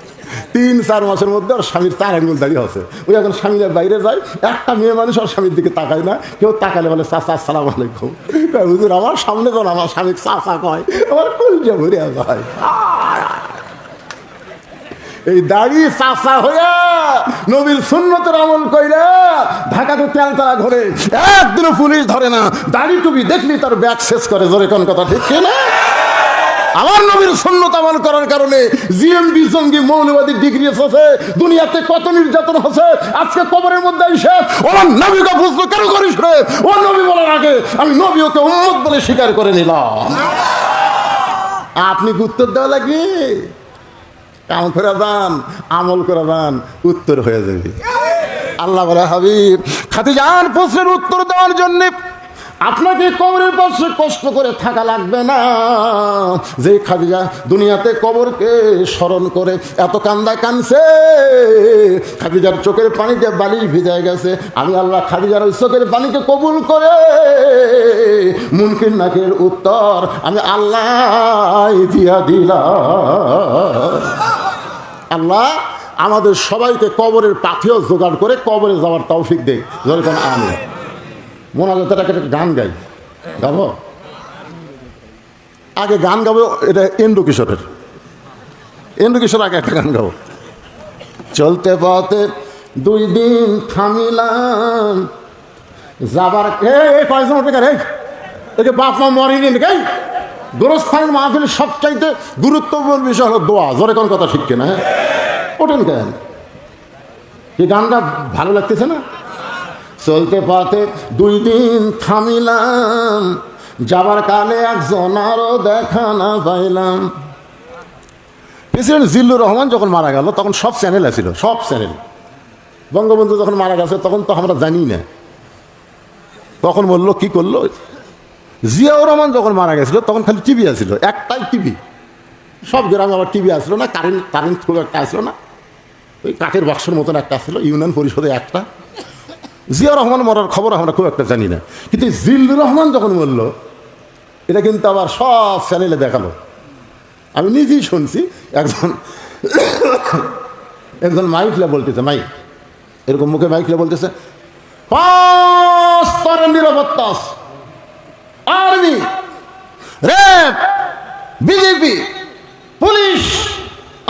3-4 মাসের মধ্যে আর স্বামীর 4 আঙ্গুল দাঁড়িয়ে আছে। ওই এখন স্বামীরা বাইরে যায়, একটা মেয়ে মানুষ আর স্বামীর দিকে তাকায় না, কেউ তাকালে বলে চাচা আসসালামু আলাইকুম। হুজুর আমার সামনে যখন আমার স্বামী চাচা কয় আমার কলজা ভরে যায়। এই দাড়ি চাচা হইয়া নবীর সুন্নতের আমল কইরা ঢাকাতে তেলতলা ঘরে একদিনও পুলিশ ধরে না, দাড়ি টুপি দেখলি তার ব্যাগ শেষ করে, জোরে কোন কথা ঠিক না? আমার নবীর সুন্নত আমল করার কারণে জিএমবি জঙ্গি মৌলবাদী ডিগ্রি আছে, দুনিয়াতে কত নির্যাতন হচ্ছে। আজকে কবরের মধ্যে এসে ওর নবীকে বুঝলো কেন করিস রে? ও নবী বলার আগে আমি নবী ওকে উম্মত বলে স্বীকার করে নিলাম। আপনি উত্তর দেওয়া লাগে, কাম করে যান, আমল করে যান, উত্তর হয়ে যাবে। আল্লাহ বলে হাবিব খাদিজার প্রশ্নের উত্তর দেওয়ার জন্য আপনাকে কবরের পাশে কষ্ট করে থাকা লাগবে না। যে খাদিজা দুনিয়াতে কবরকে স্মরণ করে এত কান্দা কানছে, খাদিজার চোখের পানিতে বালিশ ভিজায় গেছে, আমি আল্লাহ খাদিজার ওই চোখের পানিকে কবুল করে মুনকির নাকের উত্তর আমি আল্লাহ দিয়া দিলাম। আল্লাহ আমাদের সবাইকে কবরের পাথেও জোগাড় করে কবরে যাওয়ার তৌফিক দেয়। যেরকম আমি মোনাজাতের একটা গান গাই, গাবো? আগে গান গাবো, এটা এন্ডু কিশোরের, এন্ডু কিশোর আগে একটা গান গাবো। চলতে পথে 2 দিন থামিলাম যাবার কয়েকজন একে বাপ মা মরিনি গাই। গোরস্থানের মাহফিল সবচাইতে গুরুত্বপূর্ণ বিষয় হলো দোয়া। জোরে কোন কথা ঠিক কিনা? হ্যাঁ, ওঠেন কেন? এই গানটা ভালো লাগতেছে না? চলতে পথে 2 দিন থামিলাম যাবার কালে একজন আরো দেখা না পাইলাম। প্রেসিডেন্ট জিল্লুর রহমান যখন মারা গেল তখন সব চ্যানেল আছিল, সব চ্যানেল। বঙ্গবন্ধু যখন মারা গেছে তখন তো আমরা জানি না তখন বললো কি করলো। জিয়াউর রহমান যখন মারা গেছিল তখন খালি টিভি আসছিল, একটাই টিভি। সব গ্রামে আবার টিভি আসলো না, কারেন্ট খুব একটা আসলো না, ওই কাঠের বাক্সের মতন একটা আসছিল, ইউনিয়ন পরিষদে একটা। জিয়াউর রহমান মরার খবর আমরা খুব একটা জানি না, কিন্তু জিল্লুর রহমান যখন বললো এটা কিন্তু আবার সব চ্যানেলে দেখালো। আমি নিজেই শুনছি, একজন মাইকলে বলতেছে, মাইক এরকম মুখে মাইকলে বলতেছে 5 স্তরের নিরাপত্তা, army, RAB, BJP, police,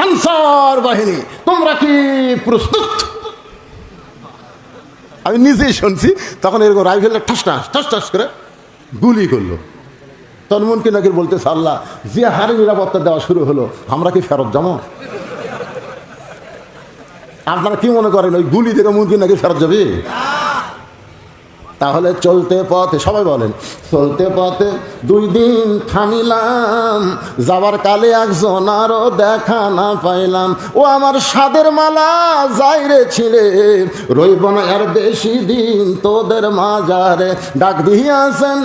answer বাহিনী, তোমরা কি প্রস্তুত? আমি নিজেই শুনছি। তখন এরকম রাইফেলের ঠাস ঠাস করে গুলি করলো। তখন মুনকির নাকির বলতেছে আল্লাহ যে হারে নিরাপত্তা দেওয়া শুরু হলো আমরা কি ফেরত যাবো? আপনারা কি মনে করেন ওই গুলি থেকে মুনকির নাকির ফেরত যাবে? তাহলে চলতে পথে, সবাই বলেন, চলতে পথে 2 দিন থামিলাম যাবার কালে একজন আরো দেখা না পাইলাম। ও আমার সাদের মালা যাই রে ছিঁড়ে রইব না আর বেশি দিন তোদের মাজারে। ডাক দিয়াছেন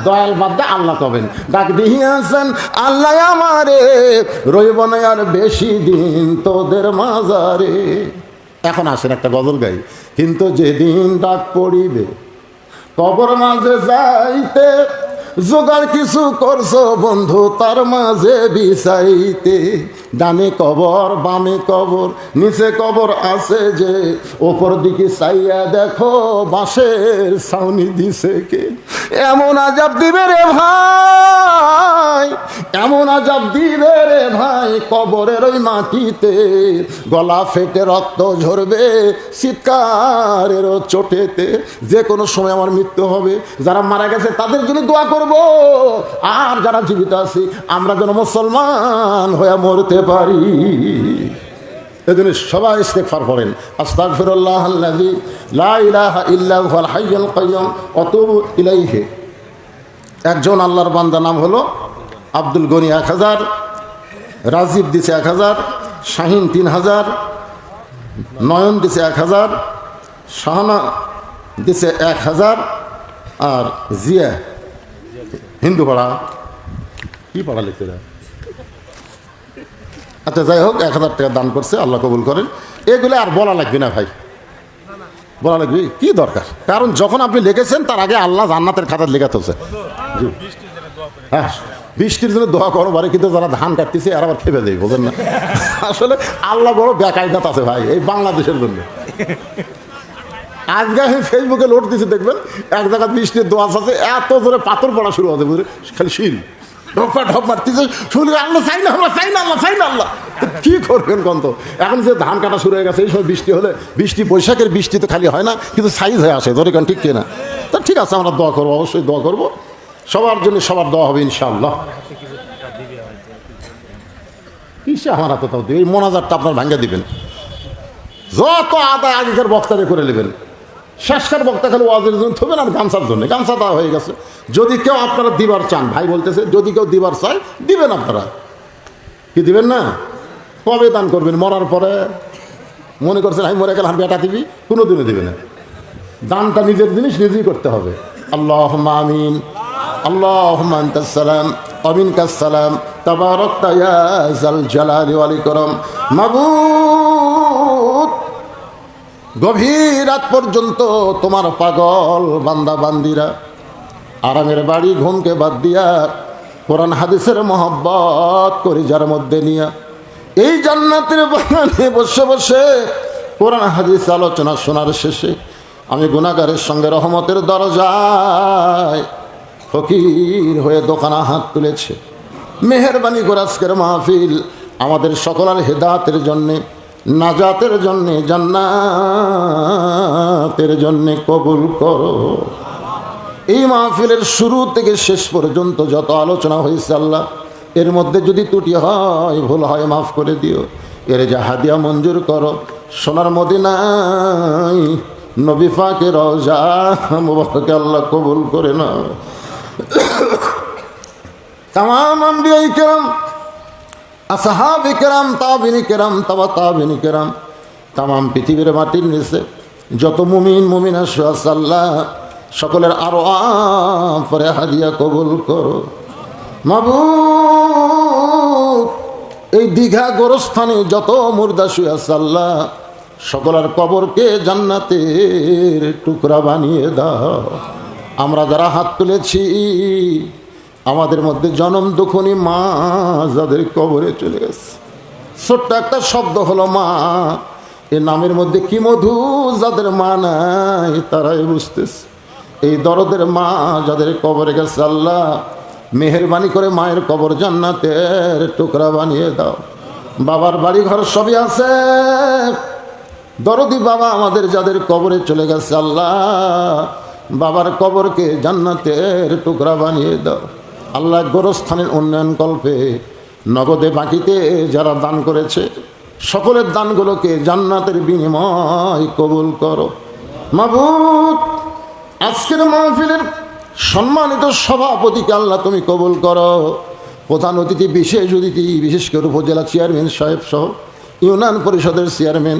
দয়াল বাদ্দা আল্লাহ কবেন, ডাক দিয়াছেন আল্লাহ আমারে রইব না আর বেশি দিন তোদের মাজারে। এখন আসেন একটা গজল গাই। কিন্তু যেদিন ডাক পড়িবে কবর মাঝে যাইতে জোগাড় কিছু করছো বন্ধু তার মাঝে বিছাইতে। ডানে কবর বামে কবর নিচে কবর আছে যে, ওপর দিকে চাইয়া দেখো বাঁশের ছাউনি দিছে কে। এমন আজাব দিবে রে ভাই, এমন আজাব দিবে রে ভাই কবরের ওই মাটিতে, গলা ফেটে রক্ত ঝরবে চিৎকারেরও চোটেতে। যে কোনো সময় আমার মৃত্যু হবে, যারা মারা গেছে তাদের জন্য দোয়া করব, আর যারা জীবিত আছি আমরা যেন মুসলমান হয়ে মরতে পারি। এজন্য সবাই ইস্তেগফার করেন, আস্তাগফিরুল্লাহাল্লাযী লা ইলাহা ইল্লা হুয়াল হাইয়ুল কাইয়্যুম ওয়া তুবু ইলাইহি। একজন আল্লাহর বান্দা নাম হলো আব্দুল গনি 1000, রাজীব দিছে 1000, শাহিন 3000, নয়ন দিছে 1000, শাহানা দিছে 1000, আর জিয়া হিন্দু পাড়া কি পাড়া লিখতে দেয়, আচ্ছা যাই হোক 1000 টাকা দান করছে, আল্লাহ কবুল করেন। এগুলো আর বলা লাগবে না ভাই, বলা লাগবে কি দরকার? কারণ যখন আপনি লিখেছেন তার আগে আল্লাহ জান্নাতের খাতায় লেখা হচ্ছে। হ্যাঁ, বৃষ্টির জন্য দোয়া করো বারে, কিন্তু যারা ধান কাটতেছে আর আবার খেপে দেয়, বোঝেন না? আসলে আল্লাহ বড় বেকায়দাত আছে ভাই এই বাংলাদেশের জন্য। আজকে আমি ফেসবুকে লোড দিচ্ছি, দেখবেন এক জায়গায় বৃষ্টির দোয়া আছে, এত জোরে পাথর পড়া শুরু হবে, বুঝলে খালি শিল ঢপ মারতেছে, শুনলে আল্লাহ চাই না, আল্লাহ চাই না, আল্লাহ চাই না, আল্লাহ কি করবেন কন্ত? এখন যে ধান কাটা শুরু হয়ে গেছে, এই সময় বৃষ্টি হলে, বৃষ্টি বৈশাখের বৃষ্টি তো খালি হয় না, কিন্তু সাইজ হয়ে আসে, ধরে কেন ঠিক কিনা? তা ঠিক আছে, আমরা দোয়া করবো, অবশ্যই দোয়া করবো, সবার জন্য সবার দোয়া হবে ইনশাআল্লাহ। কিসে আমার হাতে তাও দিবে? এই মোনাজারটা আপনার ভাঙ্গা দিবেন, যত আদায় আগেকার বক্তারে করে নেবেন। শেষকার বক্তা খালি ওয়াজের জন্য থবেন আর গামছার জন্য, গামছা দেওয়া হয়ে গেছে। যদি কেউ আপনারা দিবার চান, ভাই বলতেছে যদি কেউ দিবার চায় দিবেন, আপনারা কি দিবেন না? কবে দান করবেন? মরার পরে? মনে করছেন আমি মরে গেলে বেটা দিবি? কোনোদিনও দিবে না। দানটা নিজের জিনিস নিজেই করতে হবে। আল্লাহুম্মা আমিন, আল্লাহুম্মা আনতাস সালাম ওয়া মিনকাস সালাম, তাবারাকতা ইয়া যাল জালালি ওয়াল ইকরাম। মাবুদ, গভীর রাত পর্যন্ত তোমার পাগল বান্দা বান্দিরা আরামের বাড়ি ঘুমকে বাদ দিয়া কোরআন হাদিসের মহব্বত করে যার মধ্যে নিয়া এই জান্নাতের বাগানে বসে বসে কোরআন হাদিস আলোচনা শোনার শেষে আমি গুনাহগারের সঙ্গে রহমতের দরজায় ফকির হয়ে দোকানা হাত তুলেছে। মেহেরবানি করে আজকের মাহফিল আমাদের সকলের হেদায়েতের জন্যে, নাজাতের জন্যে, জান্নাতের জন্যে কবুল করো। এই মাহফিলের শুরু থেকে শেষ পর্যন্ত যত আলোচনা হয়েছে আল্লাহ, এর মধ্যে যদি ত্রুটি হয়, ভুল হয়, মাফ করে দিও। এর যা হাদিয়া মঞ্জুর করো। সোনার মদিনায় নবী পাকের রওজা মুবারকে আল্লাহ কবুল করে নাও। তামাম আম্বিয়ায়ে কেরাম, আসহাবে কেরাম, তাবিনী কেরাম, তাবিনী কেরাম, তামাম পৃথিবীর মাটির নিচে যত মুমিন মুমিনা আছে আল্লাহ সকলের আরো পরে হাদিয়া কবুল করো। মাবুদ, এই দীঘা গোরস্থানে যত মুর্দা শুয়ে আছে আল্লাহ সকলের কবরকে জান্নাতের টুকরা বানিয়ে দাও। আমরা যারা হাত তুলেছি আমাদের মধ্যে জনম দুঃখনী মা যাদের কবরে চলে গেছে, ছোট্ট একটা শব্দ হলো মা, এ নামের মধ্যে কি মধু, যাদের মা নাই তারাই বুঝতেছে। এই দরদের মা যাদের কবরে গেছে আল্লাহ মেহেরবানি করে মায়ের কবর জান্নাতের টুকরা বানিয়ে দাও। বাবার বাড়ি ঘর সবই আছে, দরদি বাবা আমাদের যাদের কবরে চলে গেছে আল্লাহ বাবার কবরকে জান্নাতের টুকরা বানিয়ে দাও। আল্লাহ গোরস্থানের উন্নয়ন কল্পে নগদে বাকিতে যারা দান করেছে সকলের দানগুলোকে জান্নাতের বিনিময় কবুল করো। মাবুদ, আজকের মাহফিলের সম্মানিত সভাপতিকে আল্লাহ তুমি কবুল করো। প্রধান অতিথি, বিশেষ অতিথি, বিশেষ করে উপজেলা চেয়ারম্যান সাহেব সহ ইউনিয়ন পরিষদের চেয়ারম্যান,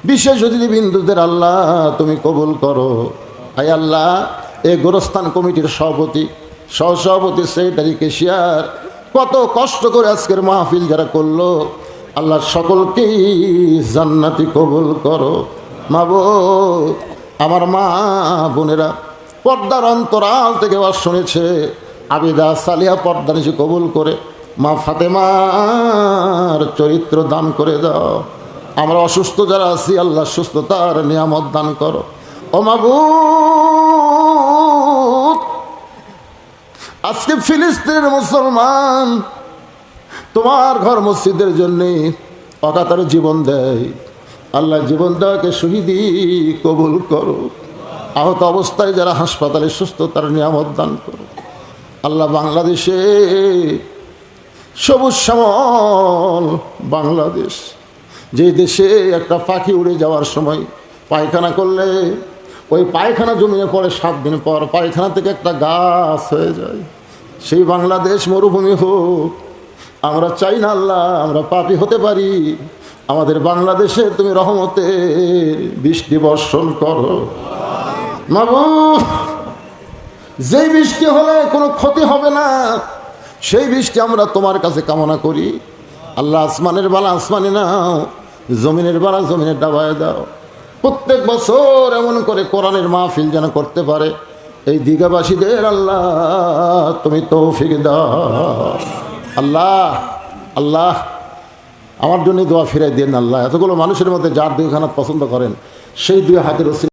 বিশেষ অতিথি বিন্দুদের আল্লাহ তুমি কবুল করো। আয় আল্লাহ, এই গোরস্থান কমিটির সভাপতি, সহসভাপতি, সেক্রেটারি, কেশিয়ার কত কষ্ট করে আজকের মাহফিল যারা করলো আল্লাহ সকলকেই জান্নাতি কবুল করো। মাবুদ, আমার মা বোনেরা পর্দার অন্তরাল থেকে আওয়াজ শুনেছে, আবিদা সালিহা পর্দা নিচে কবুল করে মা ফাতেমার চরিত্র দান করে দাও। আমরা অসুস্থ যারা আছি আল্লাহ সুস্থতার নিয়ামত দান করো। ও মাবুদ, আজকে ফিলিস্তিনের মুসলমান তোমার ঘর মসজিদের জন্যে অকাতরে জীবন দেয়, আল্লাহ জীবন দেওয়াকে শহীদি কবুল করো। আহত অবস্থায় যারা হাসপাতালে সুস্থতার নিয়ামত দান করো। আল্লাহ বাংলাদেশে সবুজ শ্যামল বাংলাদেশ, যে দেশে একটা পাখি উড়ে যাওয়ার সময় পায়খানা করলে ওই পায়খানা জমিনে পড়ে 7 দিন পর পায়খানা থেকে একটা গাছ হয়ে যায়, সেই বাংলাদেশ মরুভূমি হোক। আমরা চাই না আল্লাহ আমরা পাপী হতে পারি, আমাদের বাংলাদেশে তুমি রহমতের বৃষ্টি বর্ষণ করো। মাবুদ, যেই বৃষ্টি হলে কোনো ক্ষতি হবে না সেই বৃষ্টি আমরা তোমার কাছে কামনা করি। আল্লাহ, আসমানের বালা আসমানে নাও, জমিনের বালা জমিনের ডাবায় দাও। প্রত্যেক বছর এমন করে কোরআনের মাহফিল যেন করতে পারে এই দীঘাবাসীদের আল্লাহ তুমি তৌফিক দাও। আল্লাহ, আল্লাহ আমার জন্য দোয়া ফিরাই দেন আল্লাহ। এতগুলো মানুষের মধ্যে যার দুই খানা পছন্দ করেন সেই দুই হাতের